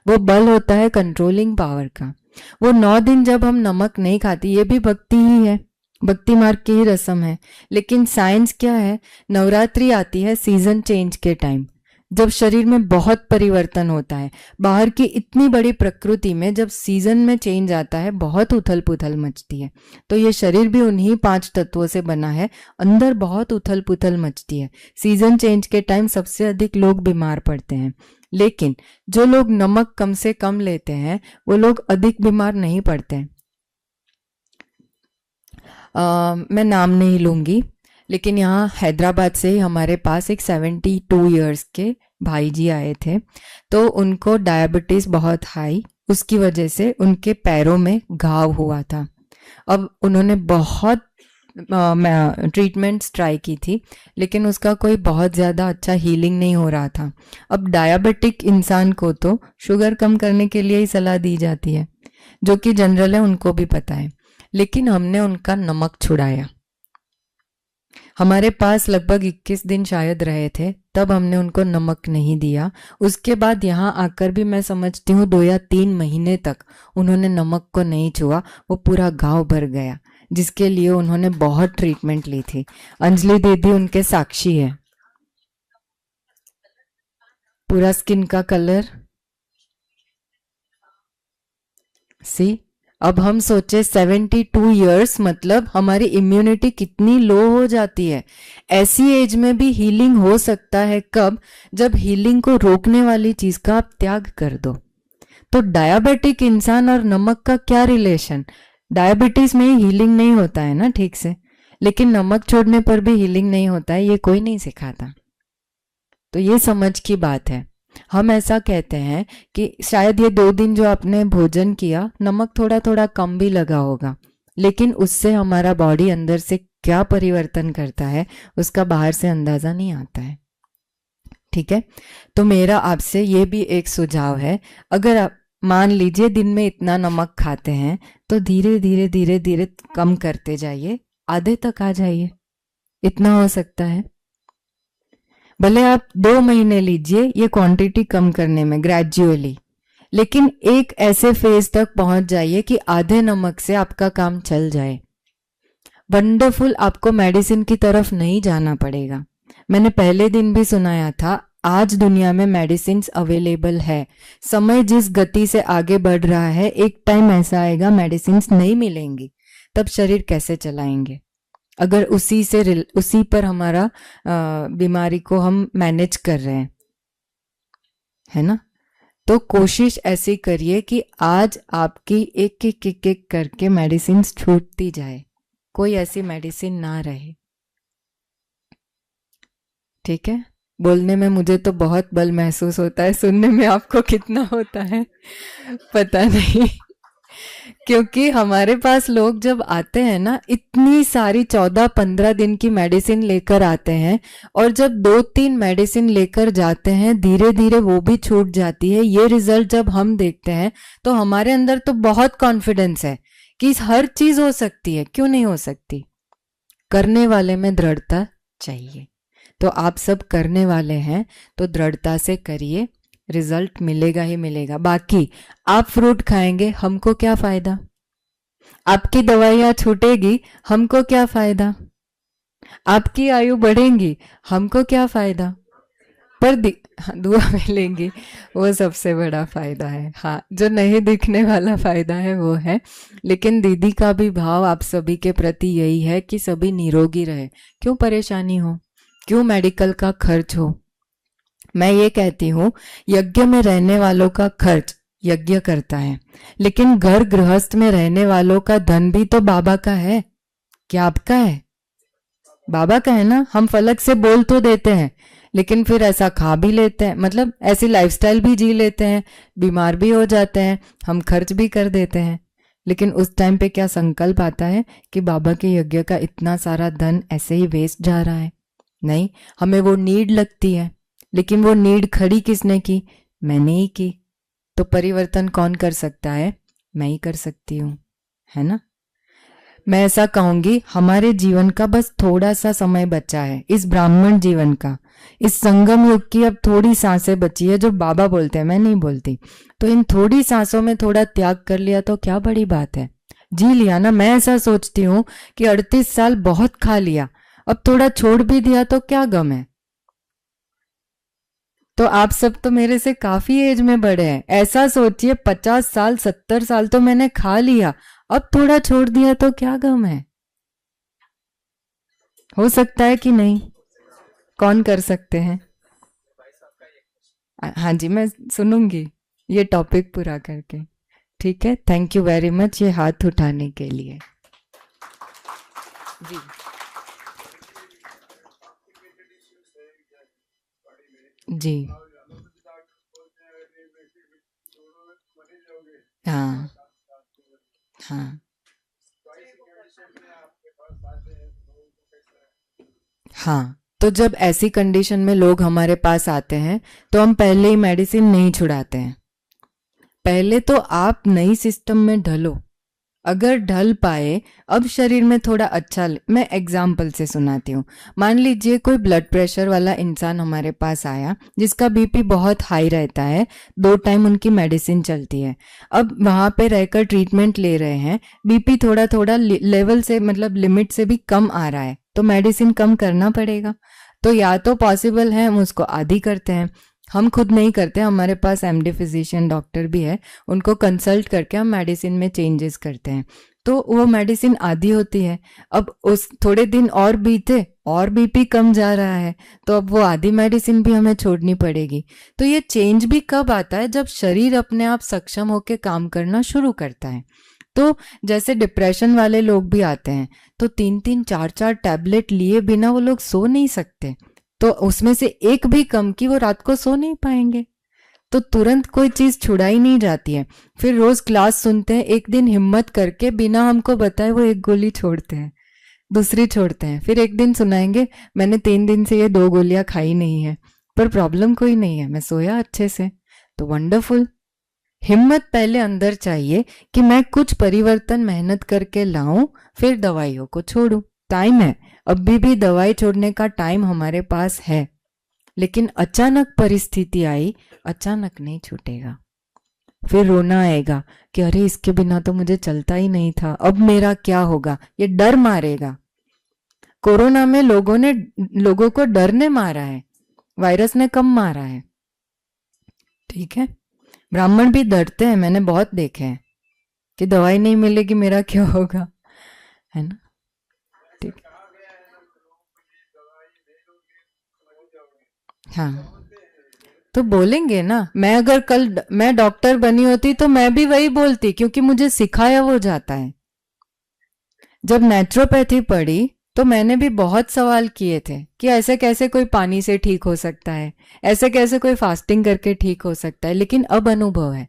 वो बल होता है कंट्रोलिंग पावर का। वो 9 दिन जब हम नमक नहीं खाते, ये भी भक्ति ही है, भक्ति मार्ग की ही रस्म है। लेकिन साइंस क्या है, नवरात्रि आती है सीजन चेंज के टाइम, जब शरीर में बहुत परिवर्तन होता है। बाहर की इतनी बड़ी प्रकृति में जब सीजन में चेंज आता है बहुत उथल पुथल मचती है। तो ये शरीर भी उन्हीं 5 तत्वों से बना है, अंदर बहुत उथल पुथल मचती है। सीजन चेंज के टाइम सबसे अधिक लोग बीमार पड़ते हैं, लेकिन जो लोग नमक कम से कम लेते हैं वो लोग अधिक बीमार नहीं पड़ते हैं। मैं नाम नहीं लूंगी, लेकिन यहाँ हैदराबाद से ही हमारे पास एक 72 इयर्स के भाई जी आए थे। तो उनको डायबिटीज बहुत हाई, उसकी वजह से उनके पैरों में घाव हुआ था। अब उन्होंने बहुत ट्रीटमेंट्स ट्राई की थी, लेकिन उसका कोई बहुत ज़्यादा अच्छा हीलिंग नहीं हो रहा था। अब डायबिटिक इंसान को तो शुगर कम करने के लिए ही सलाह दी जाती है, जो कि जनरल है, उनको भी पता है। लेकिन हमने उनका नमक छुड़ाया। हमारे पास लगभग 21 दिन शायद रहे थे, तब हमने उनको नमक नहीं दिया। उसके बाद यहाँ आकर भी मैं समझती हूँ 2 या 3 महीने तक उन्होंने नमक को नहीं छुआ, वो पूरा घाव भर गया, जिसके लिए उन्होंने बहुत ट्रीटमेंट ली थी। अंजलि दीदी उनके साक्षी है। पूरा स्किन का कलर अब हम सोचे 72 इयर्स मतलब हमारी इम्यूनिटी कितनी लो हो जाती है। ऐसी एज में भी हीलिंग हो सकता है कब, जब हीलिंग को रोकने वाली चीज का आप त्याग कर दो। तो डायबिटिक इंसान और नमक का क्या रिलेशन? डायबिटीज में ही हीलिंग नहीं होता है ना ठीक से, लेकिन नमक छोड़ने पर भी हीलिंग नहीं होता है, ये कोई नहीं सिखाता। तो ये समझ की बात है। हम ऐसा कहते हैं कि शायद ये 2 दिन जो आपने भोजन किया, नमक थोड़ा थोड़ा कम भी लगा होगा, लेकिन उससे हमारा बॉडी अंदर से क्या परिवर्तन करता है उसका बाहर से अंदाजा नहीं आता है। ठीक है, तो मेरा आपसे ये भी एक सुझाव है, अगर आप मान लीजिए दिन में इतना नमक खाते हैं तो धीरे धीरे धीरे धीरे कम करते जाइए, आधे तक आ जाइए, इतना हो सकता है। भले आप 2 महीने लीजिए ये क्वांटिटी कम करने में ग्रेजुअली, लेकिन एक ऐसे फेज तक पहुंच जाइए कि आधे नमक से आपका काम चल जाए। वंडरफुल, आपको मेडिसिन की तरफ नहीं जाना पड़ेगा। मैंने पहले दिन भी सुनाया था, आज दुनिया में मेडिसिन अवेलेबल है। समय जिस गति से आगे बढ़ रहा है, एक टाइम ऐसा आएगा मेडिसिन नहीं मिलेंगी, तब शरीर कैसे चलाएंगे? अगर उसी पर हमारा बीमारी को हम मैनेज कर रहे हैं, है ना? तो कोशिश ऐसी करिए कि आज आपकी एक एक एक एक करके मेडिसिन छूटती जाए, कोई ऐसी मेडिसिन ना रहे। ठीक है, बोलने में मुझे तो बहुत बल महसूस होता है, सुनने में आपको कितना होता है पता नहीं क्योंकि हमारे पास लोग जब आते हैं ना, इतनी सारी 14-15 दिन की मेडिसिन लेकर आते हैं, और जब 2-3 मेडिसिन लेकर जाते हैं धीरे धीरे वो भी छूट जाती है। ये रिजल्ट जब हम देखते हैं तो हमारे अंदर तो बहुत कॉन्फिडेंस है कि हर चीज हो सकती है, क्यों नहीं हो सकती? करने वाले में दृढ़ता चाहिए। तो आप सब करने वाले हैं तो दृढ़ता से करिए, रिजल्ट मिलेगा ही मिलेगा। बाकी आप फ्रूट खाएंगे, हमको क्या फायदा? आपकी दवाइयां छूटेगी, हमको क्या फायदा? आपकी आयु बढ़ेगी, हमको क्या फायदा? पर हाँ, दुआ मिलेंगी, वो सबसे बड़ा फायदा है। हाँ, जो नहीं दिखने वाला फायदा है वो है। लेकिन दीदी का भी भाव आप सभी के प्रति यही है कि सभी निरोगी रहे। क्यों परेशानी हो, क्यों मेडिकल का खर्च हो। मैं ये कहती हूँ, यज्ञ में रहने वालों का खर्च यज्ञ करता है, लेकिन घर गृहस्थ में रहने वालों का धन भी तो बाबा का है। क्या आपका है? बाबा का है ना। हम फलक से बोल तो देते हैं, लेकिन फिर ऐसा खा भी लेते हैं, मतलब ऐसी लाइफस्टाइल भी जी लेते हैं, बीमार भी हो जाते हैं, हम खर्च भी कर देते हैं। लेकिन उस टाइम पे क्या संकल्प आता है कि बाबा के यज्ञ का इतना सारा धन ऐसे ही वेस्ट जा रहा है? नहीं, हमें वो नीड लगती है, लेकिन वो नीड खड़ी किसने की? मैंने ही की। तो परिवर्तन कौन कर सकता है? मैं ही कर सकती हूँ, है ना। मैं ऐसा कहूंगी, हमारे जीवन का बस थोड़ा सा समय बचा है, इस ब्राह्मण जीवन का, इस संगम युग की अब थोड़ी सांसें बची है, जो बाबा बोलते हैं, मैं नहीं बोलती। तो इन थोड़ी सांसों में थोड़ा त्याग कर लिया तो क्या बड़ी बात है। जी लिया ना। मैं ऐसा सोचती हूँ कि 38 साल बहुत खा लिया, अब थोड़ा छोड़ भी दिया तो क्या गम है। तो आप सब तो मेरे से काफी एज में बड़े हैं, ऐसा सोचिए 50 साल 70 साल तो मैंने खा लिया, अब थोड़ा छोड़ दिया तो क्या गम है। हो सकता है कि नहीं? कौन कर सकते हैं? हाँ जी, मैं सुनूंगी ये टॉपिक पूरा करके। ठीक है, थैंक यू वेरी मच ये हाथ उठाने के लिए। जी। जी। हाँ। हाँ। हाँ, तो जब ऐसी कंडीशन में लोग हमारे पास आते हैं, तो हम पहले ही मेडिसिन नहीं छुड़ाते हैं। पहले तो आप नई सिस्टम में ढलो। अगर ढल पाए, अब शरीर में थोड़ा अच्छा मैं एग्जाम्पल से सुनाती हूँ। मान लीजिए कोई ब्लड प्रेशर वाला इंसान हमारे पास आया, जिसका बीपी बहुत हाई रहता है, 2 टाइम उनकी मेडिसिन चलती है। अब वहां पे रहकर ट्रीटमेंट ले रहे हैं, बीपी थोड़ा थोड़ा लेवल से, मतलब लिमिट से भी कम आ रहा है, तो मेडिसिन कम करना पड़ेगा। तो या तो पॉसिबल है हम उसको आधी करते हैं, हम खुद नहीं करते, हमारे पास एमडी फिजिशियन डॉक्टर भी है, उनको कंसल्ट करके हम मेडिसिन में चेंजेस करते हैं, तो वो मेडिसिन आधी होती है। अब उस थोड़े दिन और बीते और बीपी कम जा रहा है, तो अब वो आधी मेडिसिन भी हमें छोड़नी पड़ेगी। तो ये चेंज भी कब आता है? जब शरीर अपने आप सक्षम होकर काम करना शुरू करता है। तो जैसे डिप्रेशन वाले लोग भी आते हैं, तो 3-3 4-4 टैबलेट लिए बिना वो लोग सो नहीं सकते, तो उसमें से एक भी कम की वो रात को सो नहीं पाएंगे। तो तुरंत कोई चीज छुड़ाई नहीं जाती है। फिर रोज क्लास सुनते हैं, एक दिन हिम्मत करके बिना हमको बताए वो एक गोली छोड़ते हैं, दूसरी छोड़ते हैं, फिर एक दिन सुनाएंगे मैंने 3 दिन से ये 2 गोलियां खाई नहीं है, पर प्रॉब्लम कोई नहीं है, मैं सोया अच्छे से। तो वंडरफुल। हिम्मत पहले अंदर चाहिए कि मैं कुछ परिवर्तन मेहनत करके लाऊं, फिर दवाइयों को छोड़ूं। टाइम है, अभी भी दवाई छोड़ने का टाइम हमारे पास है, लेकिन अचानक परिस्थिति आई, अचानक नहीं छूटेगा। फिर रोना आएगा कि अरे इसके बिना तो मुझे चलता ही नहीं था, अब मेरा क्या होगा, ये डर मारेगा। कोरोना में लोगों को डर ने मारा है, वायरस ने कम मारा है। ठीक है, ब्राह्मण भी डरते हैं, मैंने बहुत देखे हैं कि दवाई नहीं मिलेगी मेरा क्या होगा, है ना। ठीक। हाँ, तो बोलेंगे ना। मैं अगर कल मैं डॉक्टर बनी होती तो मैं भी वही बोलती, क्योंकि मुझे सिखाया वो जाता है। जब नेचुरोपैथी पढ़ी तो मैंने भी बहुत सवाल किए थे कि ऐसे कैसे कोई पानी से ठीक हो सकता है, ऐसे कैसे कोई फास्टिंग करके ठीक हो सकता है, लेकिन अब अनुभव है।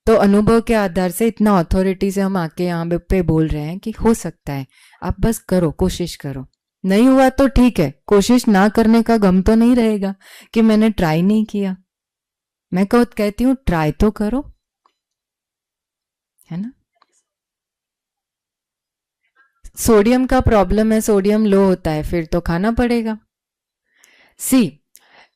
तो अनुभव के आधार से इतना अथॉरिटी से हम आके यहाँ पे बोल रहे हैं कि हो सकता है, आप बस करो, कोशिश करो। नहीं हुआ तो ठीक है, कोशिश ना करने का गम तो नहीं रहेगा कि मैंने ट्राई नहीं किया। मैं कहती हूँ ट्राई तो करो, है ना। सोडियम का प्रॉब्लम है, सोडियम लो होता है, फिर तो खाना पड़ेगा। सी,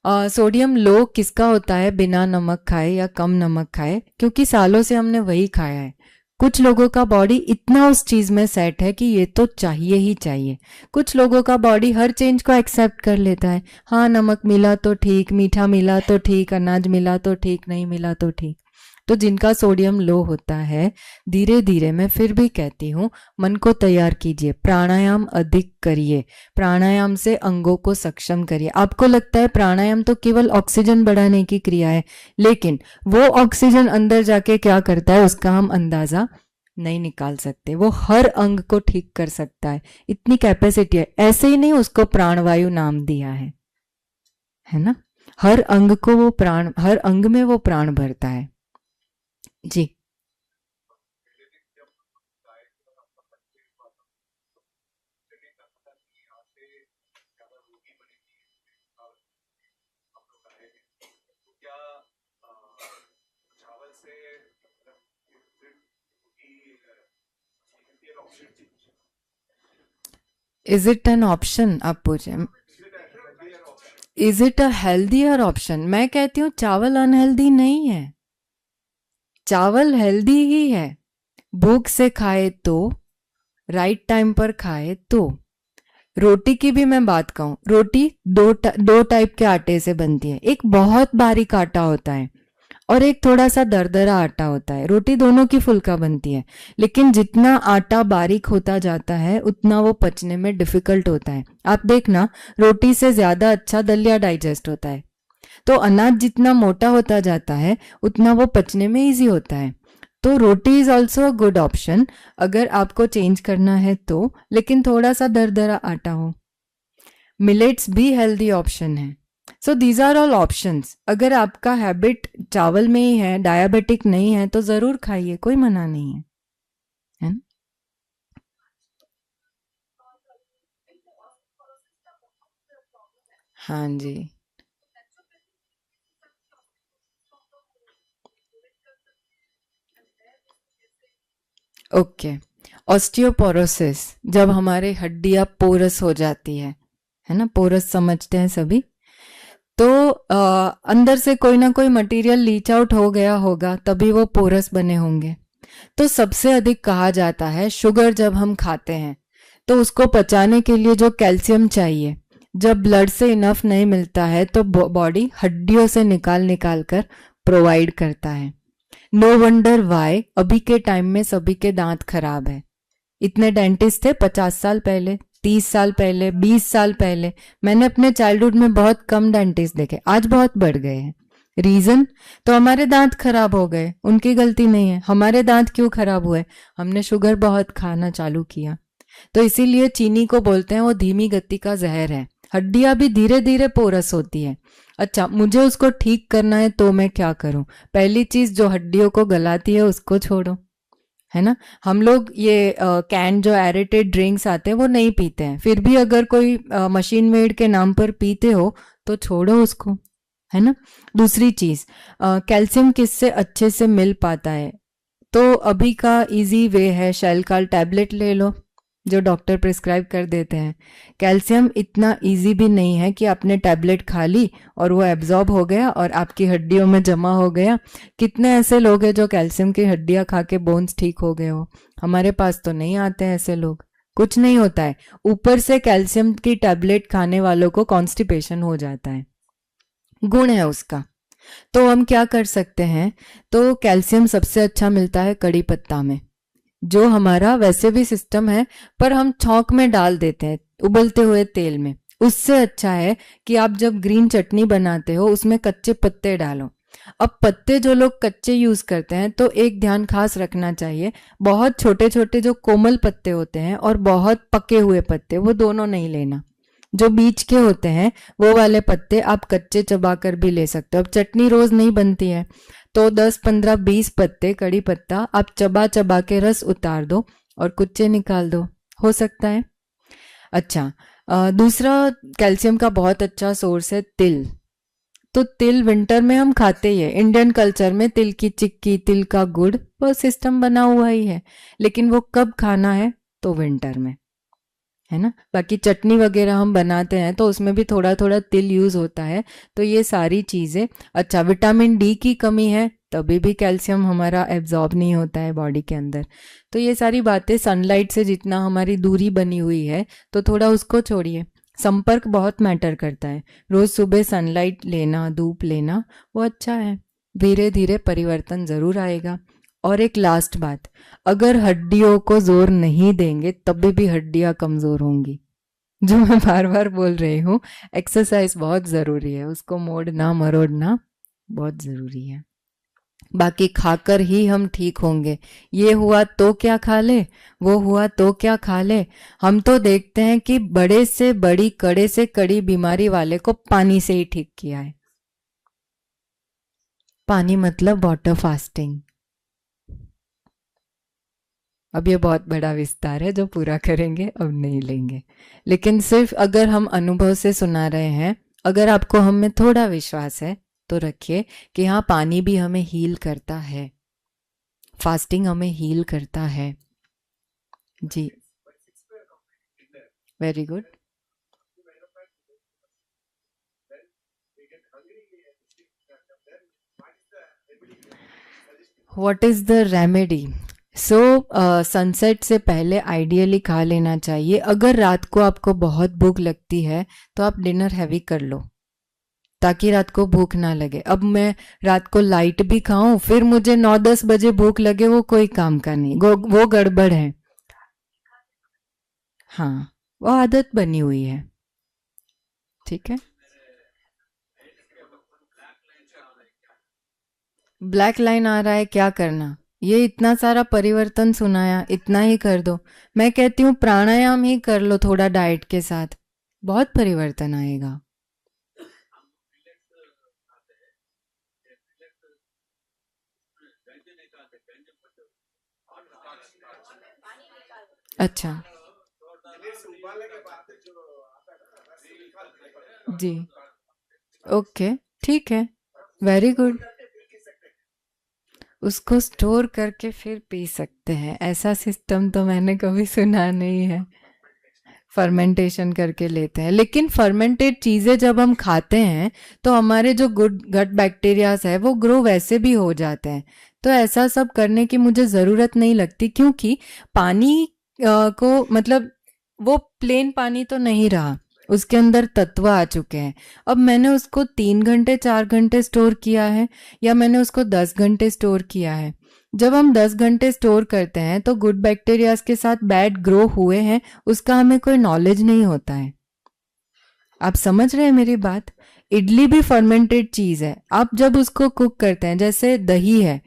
सोडियम लो किसका होता है बिना नमक खाए या कम नमक खाए? क्योंकि सालों से हमने वही खाया है। कुछ लोगों का बॉडी इतना उस चीज में सेट है कि ये तो चाहिए ही चाहिए। कुछ लोगों का बॉडी हर चेंज को एक्सेप्ट कर लेता है। हाँ, नमक मिला तो ठीक, मीठा मिला तो ठीक, अनाज मिला तो ठीक, नहीं मिला तो ठीक। तो जिनका सोडियम लो होता है, धीरे धीरे मैं फिर भी कहती हूँ, मन को तैयार कीजिए, प्राणायाम अधिक करिए, प्राणायाम से अंगों को सक्षम करिए। आपको लगता है प्राणायाम तो केवल ऑक्सीजन बढ़ाने की क्रिया है, लेकिन वो ऑक्सीजन अंदर जाके क्या करता है उसका हम अंदाजा नहीं निकाल सकते। वो हर अंग को ठीक कर सकता है, इतनी कैपेसिटी है। ऐसे ही नहीं उसको प्राणवायु नाम दिया है ना। हर अंग को वो प्राण, हर अंग में वो प्राण भरता है। जी। इज इट एन ऑप्शन, आप पूछे is it a healthier option? मैं कहती हूँ चावल अनहेल्दी नहीं है, चावल हेल्दी ही है। भूख से खाए तो, राइट टाइम पर खाए तो। रोटी की भी मैं बात कहूँ, रोटी दो टाइप के आटे से बनती है। एक बहुत बारीक आटा होता है और एक थोड़ा सा दरदरा आटा होता है। रोटी दोनों की फुल्का बनती है, लेकिन जितना आटा बारीक होता जाता है उतना वो पचने में डिफिकल्ट होता है। आप देखना, रोटी से ज्यादा अच्छा दलिया डाइजेस्ट होता है। तो अनाज जितना मोटा होता जाता है उतना वो पचने में इजी होता है। तो roti is also a good option अगर आपको चेंज करना है तो, लेकिन थोड़ा सा दरदरा आटा हो। मिलेट्स भी हेल्दी ऑप्शन है। So these are all options. अगर आपका हैबिट चावल में ही है, डायबिटिक नहीं है, तो जरूर खाइए, कोई मना नहीं है ना। हाँ जी। ओके। ऑस्टियोपोरोसिस, जब हमारे हड्डियां पोरस हो जाती है ना, पोरस समझते हैं सभी। तो अंदर से कोई ना कोई मटेरियल लीच आउट हो गया होगा, तभी वो पोरस बने होंगे। तो सबसे अधिक कहा जाता है शुगर जब हम खाते हैं तो उसको पचाने के लिए जो कैल्शियम चाहिए, जब ब्लड से इनफ नहीं मिलता है तो बॉडी हड्डियों से निकाल निकाल कर प्रोवाइड करता है। नो वंडर वाई अभी के टाइम में सभी के दांत खराब है। इतने डेंटिस्ट थे 50 साल पहले, 30 साल पहले, 20 साल पहले। मैंने अपने चाइल्डहुड में बहुत कम डेंटिस्ट देखे, आज बहुत बढ़ गए हैं। रीजन, तो हमारे दांत खराब हो गए, उनकी गलती नहीं है। हमारे दांत क्यों खराब हुए? हमने शुगर बहुत खाना चालू किया। तो इसीलिए चीनी को बोलते हैं वो धीमी गति का जहर है। हड्डियां भी धीरे धीरे पोरस होती है। अच्छा, मुझे उसको ठीक करना है तो मैं क्या करूं? पहली चीज, जो हड्डियों को गलाती है उसको छोड़ो, है ना। हम लोग ये कैन जो एरेटेड ड्रिंक्स आते हैं वो नहीं पीते हैं, फिर भी अगर कोई मशीन मेड के नाम पर पीते हो तो छोड़ो उसको, है ना। दूसरी चीज, कैल्शियम किससे अच्छे से मिल पाता है? तो अभी का इजी वे है, शैलकाल टैबलेट ले लो जो डॉक्टर प्रिस्क्राइब कर देते हैं। कैल्शियम इतना इजी भी नहीं है कि आपने टैबलेट खा ली और वो एब्जॉर्ब हो गया और आपकी हड्डियों में जमा हो गया। कितने ऐसे लोग हैं जो कैल्शियम की हड्डियां खा के बोन्स ठीक हो गए हो? हमारे पास तो नहीं आते हैं ऐसे लोग। कुछ नहीं होता है, ऊपर से कैल्शियम की टैबलेट खाने वालों को कॉन्स्टिपेशन हो जाता है, गुण है उसका। तो हम क्या कर सकते हैं? तो कैल्शियम सबसे अच्छा मिलता है कड़ी पत्ता में, जो हमारा वैसे भी सिस्टम है पर हम छौंक में डाल देते हैं उबलते हुए तेल में। उससे अच्छा है कि आप जब ग्रीन चटनी बनाते हो उसमें कच्चे पत्ते डालो। अब पत्ते जो लोग कच्चे यूज करते हैं तो एक ध्यान खास रखना चाहिए, बहुत छोटे छोटे जो कोमल पत्ते होते हैं और बहुत पके हुए पत्ते, वो दोनों नहीं लेना। जो बीच के होते हैं वो वाले पत्ते आप कच्चे चबा कर भी ले सकते हो। अब चटनी रोज नहीं बनती है तो 10 15 20 पत्ते कड़ी पत्ता आप चबा चबा के रस उतार दो और कुच्चे निकाल दो, हो सकता है। अच्छा, दूसरा कैल्शियम का बहुत अच्छा सोर्स है तिल। तो तिल विंटर में हम खाते ही है, इंडियन कल्चर में तिल की चिक्की, तिल का गुड़, वो सिस्टम बना हुआ ही है। लेकिन वो कब खाना है? तो विंटर में, है ना। बाकी चटनी वगैरह हम बनाते हैं तो उसमें भी थोड़ा थोड़ा तिल यूज होता है। तो ये सारी चीजें। अच्छा, विटामिन डी की कमी है तभी भी कैल्शियम हमारा एब्जॉर्ब नहीं होता है बॉडी के अंदर। तो ये सारी बातें, सनलाइट से जितना हमारी दूरी बनी हुई है तो थोड़ा उसको छोड़िए। संपर्क बहुत मैटर करता है। रोज सुबह सनलाइट लेना, धूप लेना, वो अच्छा है। धीरे धीरे परिवर्तन जरूर आएगा। और एक लास्ट बात, अगर हड्डियों को जोर नहीं देंगे तभी भी हड्डियां कमजोर होंगी। जो मैं बार बार बोल रही हूँ, एक्सरसाइज बहुत जरूरी है, उसको मोड़ना मरोड़ना बहुत जरूरी है। बाकी खाकर ही हम ठीक होंगे। ये हुआ तो क्या खा ले, वो हुआ तो क्या खा ले। हम तो देखते हैं कि बड़े से बड़ी, कड़े से कड़ी बीमारी वाले को पानी से ही ठीक किया है। पानी मतलब वाटर फास्टिंग। अब ये बहुत बड़ा विस्तार है जो पूरा करेंगे अब नहीं लेंगे। लेकिन सिर्फ अगर हम अनुभव से सुना रहे हैं, अगर आपको हम में थोड़ा विश्वास है तो रखिए कि हाँ, पानी भी हमें हील करता है, फास्टिंग हमें हील करता है। जी, very good. What is the remedy? So sunset से पहले आइडियली खा लेना चाहिए। अगर रात को आपको बहुत भूख लगती है तो आप डिनर हैवी कर लो ताकि रात को भूख ना लगे। अब मैं रात को लाइट भी खाऊं फिर मुझे 9-10 बजे भूख लगे, वो कोई काम का नहीं, वो गड़बड़ है। हाँ, वो आदत बनी हुई है। ठीक है। ब्लैक लाइन आ रहा है, क्या करना? ये इतना सारा परिवर्तन सुनाया, इतना ही कर दो। मैं कहती हूँ प्राणायाम ही कर लो थोड़ा डाइट के साथ, बहुत परिवर्तन आएगा। अच्छा। जी। ओके। ठीक है। Very good. उसको स्टोर करके फिर पी सकते हैं, ऐसा सिस्टम तो मैंने कभी सुना नहीं है। फर्मेंटेशन करके लेते हैं, लेकिन फर्मेंटेड चीजें जब हम खाते हैं तो हमारे जो गुड गट बैक्टीरियाज है वो ग्रो वैसे भी हो जाते हैं। तो ऐसा सब करने की मुझे जरूरत नहीं लगती, क्योंकि पानी को मतलब वो प्लेन पानी तो नहीं रहा, उसके अंदर तत्व आ चुके हैं। अब मैंने उसको 3 घंटे 4 घंटे स्टोर किया है या मैंने उसको 10 घंटे स्टोर किया है। जब हम 10 घंटे स्टोर करते हैं तो गुड बैक्टीरियाज के साथ बैड ग्रो हुए हैं, उसका हमें कोई नॉलेज नहीं होता है। आप समझ रहे हैं मेरी बात? इडली भी फर्मेंटेड चीज है। आप जब उसको कुक करते हैं, जैसे दही है,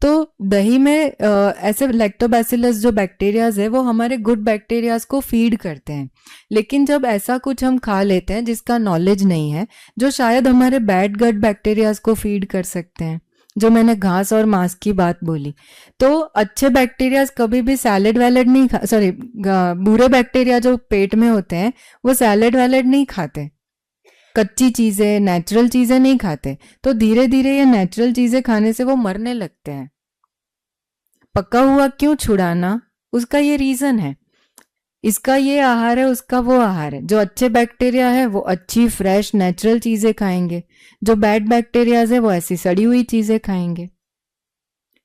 तो दही में ऐसे लैक्टोबैसिलस जो बैक्टीरियाज है वो हमारे गुड बैक्टीरियाज को फीड करते हैं। लेकिन जब ऐसा कुछ हम खा लेते हैं जिसका नॉलेज नहीं है, जो शायद हमारे बैड गट बैक्टीरियाज को फीड कर सकते हैं, जो मैंने घास और मांस की बात बोली, तो अच्छे बैक्टीरियाज कभी भी सैलेड वैलेड नहीं खा, सॉरी, बुरे बैक्टीरिया जो पेट में होते हैं वो सैलेड वैलेड नहीं खाते, कच्ची चीजें, नेचुरल चीजें नहीं खाते। तो धीरे धीरे ये नेचुरल चीजें खाने से वो मरने लगते हैं। पका हुआ क्यों छुड़ाना? उसका ये रीजन है, इसका ये आहार है, उसका वो आहार है। जो अच्छे बैक्टीरिया है वो अच्छी फ्रेश नेचुरल चीजें खाएंगे, जो बैड बैक्टीरियाज है वो ऐसी सड़ी हुई चीजें खाएंगे।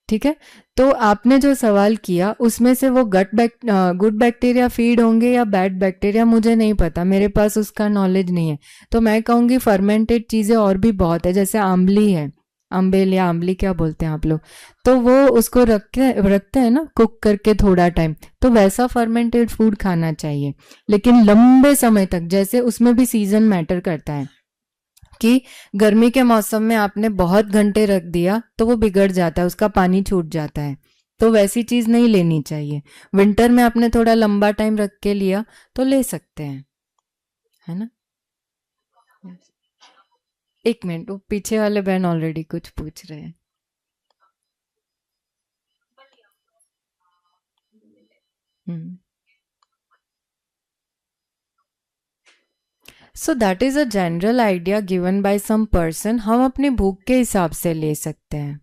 ठीक है। तो आपने जो सवाल किया उसमें से वो गुड बैक्टीरिया फीड होंगे या बैड बैक्टीरिया, मुझे नहीं पता, मेरे पास उसका नॉलेज नहीं है। तो मैं कहूंगी फर्मेंटेड चीजें और भी बहुत है, जैसे आंवली है, अम्बेल या आंवली क्या बोलते हैं आप लोग, तो वो उसको रखते हैं ना कुक करके थोड़ा टाइम, तो वैसा फर्मेंटेड फूड खाना चाहिए। लेकिन लंबे समय तक, जैसे उसमें भी सीजन मैटर करता है कि गर्मी के मौसम में आपने बहुत घंटे रख दिया तो वो बिगड़ जाता है, उसका पानी छूट जाता है, तो वैसी चीज नहीं लेनी चाहिए। विंटर में आपने थोड़ा लंबा टाइम रख के लिया तो ले सकते हैं, है ना। एक मिनट, वो पीछे वाले बहन ऑलरेडी कुछ पूछ रहे हैं। Hmm. So that is a general idea given by some person, हम अपनी भूख के हिसाब से ले सकते हैं।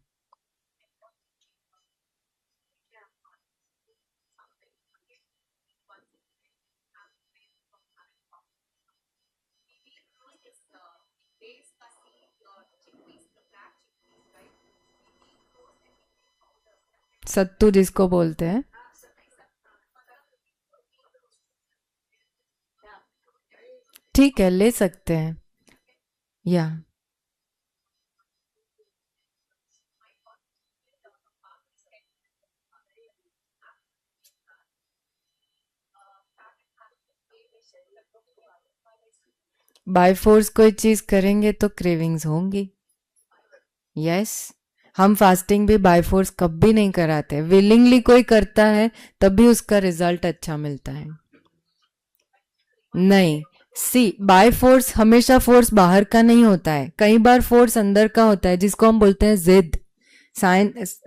सत्तू जिसको बोलते हैं। ठीक है, ले सकते हैं। या बाय फोर्स कोई चीज करेंगे तो क्रेविंग्स होंगी। यस। हम फास्टिंग भी बाय फोर्स कभी नहीं कराते, विलिंगली कोई करता है तभी उसका रिजल्ट अच्छा मिलता है। नहीं, सी बाय फोर्स हमेशा फोर्स बाहर का नहीं होता है, कई बार फोर्स अंदर का होता है जिसको हम बोलते हैं जिद। साइंस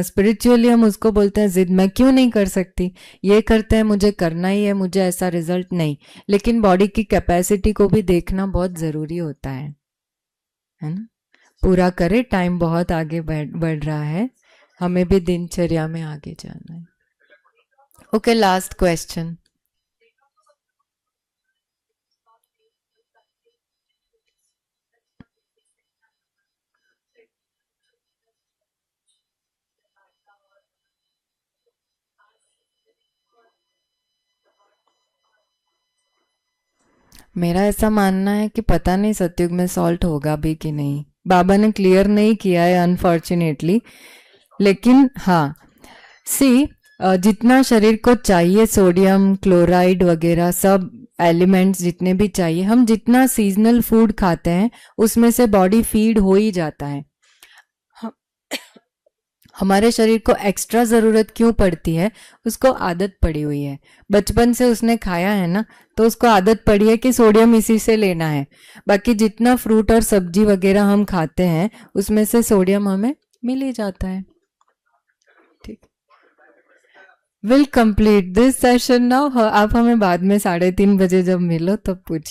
स्पिरिचुअली हम उसको बोलते हैं जिद। मैं क्यों नहीं कर सकती, ये करते हैं मुझे करना ही है, मुझे ऐसा रिजल्ट नहीं। लेकिन बॉडी की कैपेसिटी को भी देखना बहुत जरूरी होता है ना। पूरा करे, टाइम बहुत आगे बढ़ रहा है, हमें भी दिनचर्या में आगे जाना है। Okay, last question. मेरा ऐसा मानना है कि पता नहीं सतयुग में सॉल्ट होगा भी कि नहीं, बाबा ने क्लियर नहीं किया है अनफॉर्चुनेटली। लेकिन हाँ, सी जितना शरीर को चाहिए, सोडियम क्लोराइड वगैरह सब एलिमेंट्स जितने भी चाहिए, हम जितना सीजनल फूड खाते हैं उसमें से बॉडी फीड हो ही जाता है। हमारे शरीर को एक्स्ट्रा जरूरत क्यों पड़ती है, उसको आदत पड़ी हुई है, बचपन से उसने खाया है ना, तो उसको आदत पड़ी है कि सोडियम इसी से लेना है। बाकी जितना फ्रूट और सब्जी वगैरह हम खाते हैं उसमें से सोडियम हमें मिल ही जाता है। ठीक, will complete this session now. आप हमें बाद में 3:30 बजे जब मिलो तब पूछिए।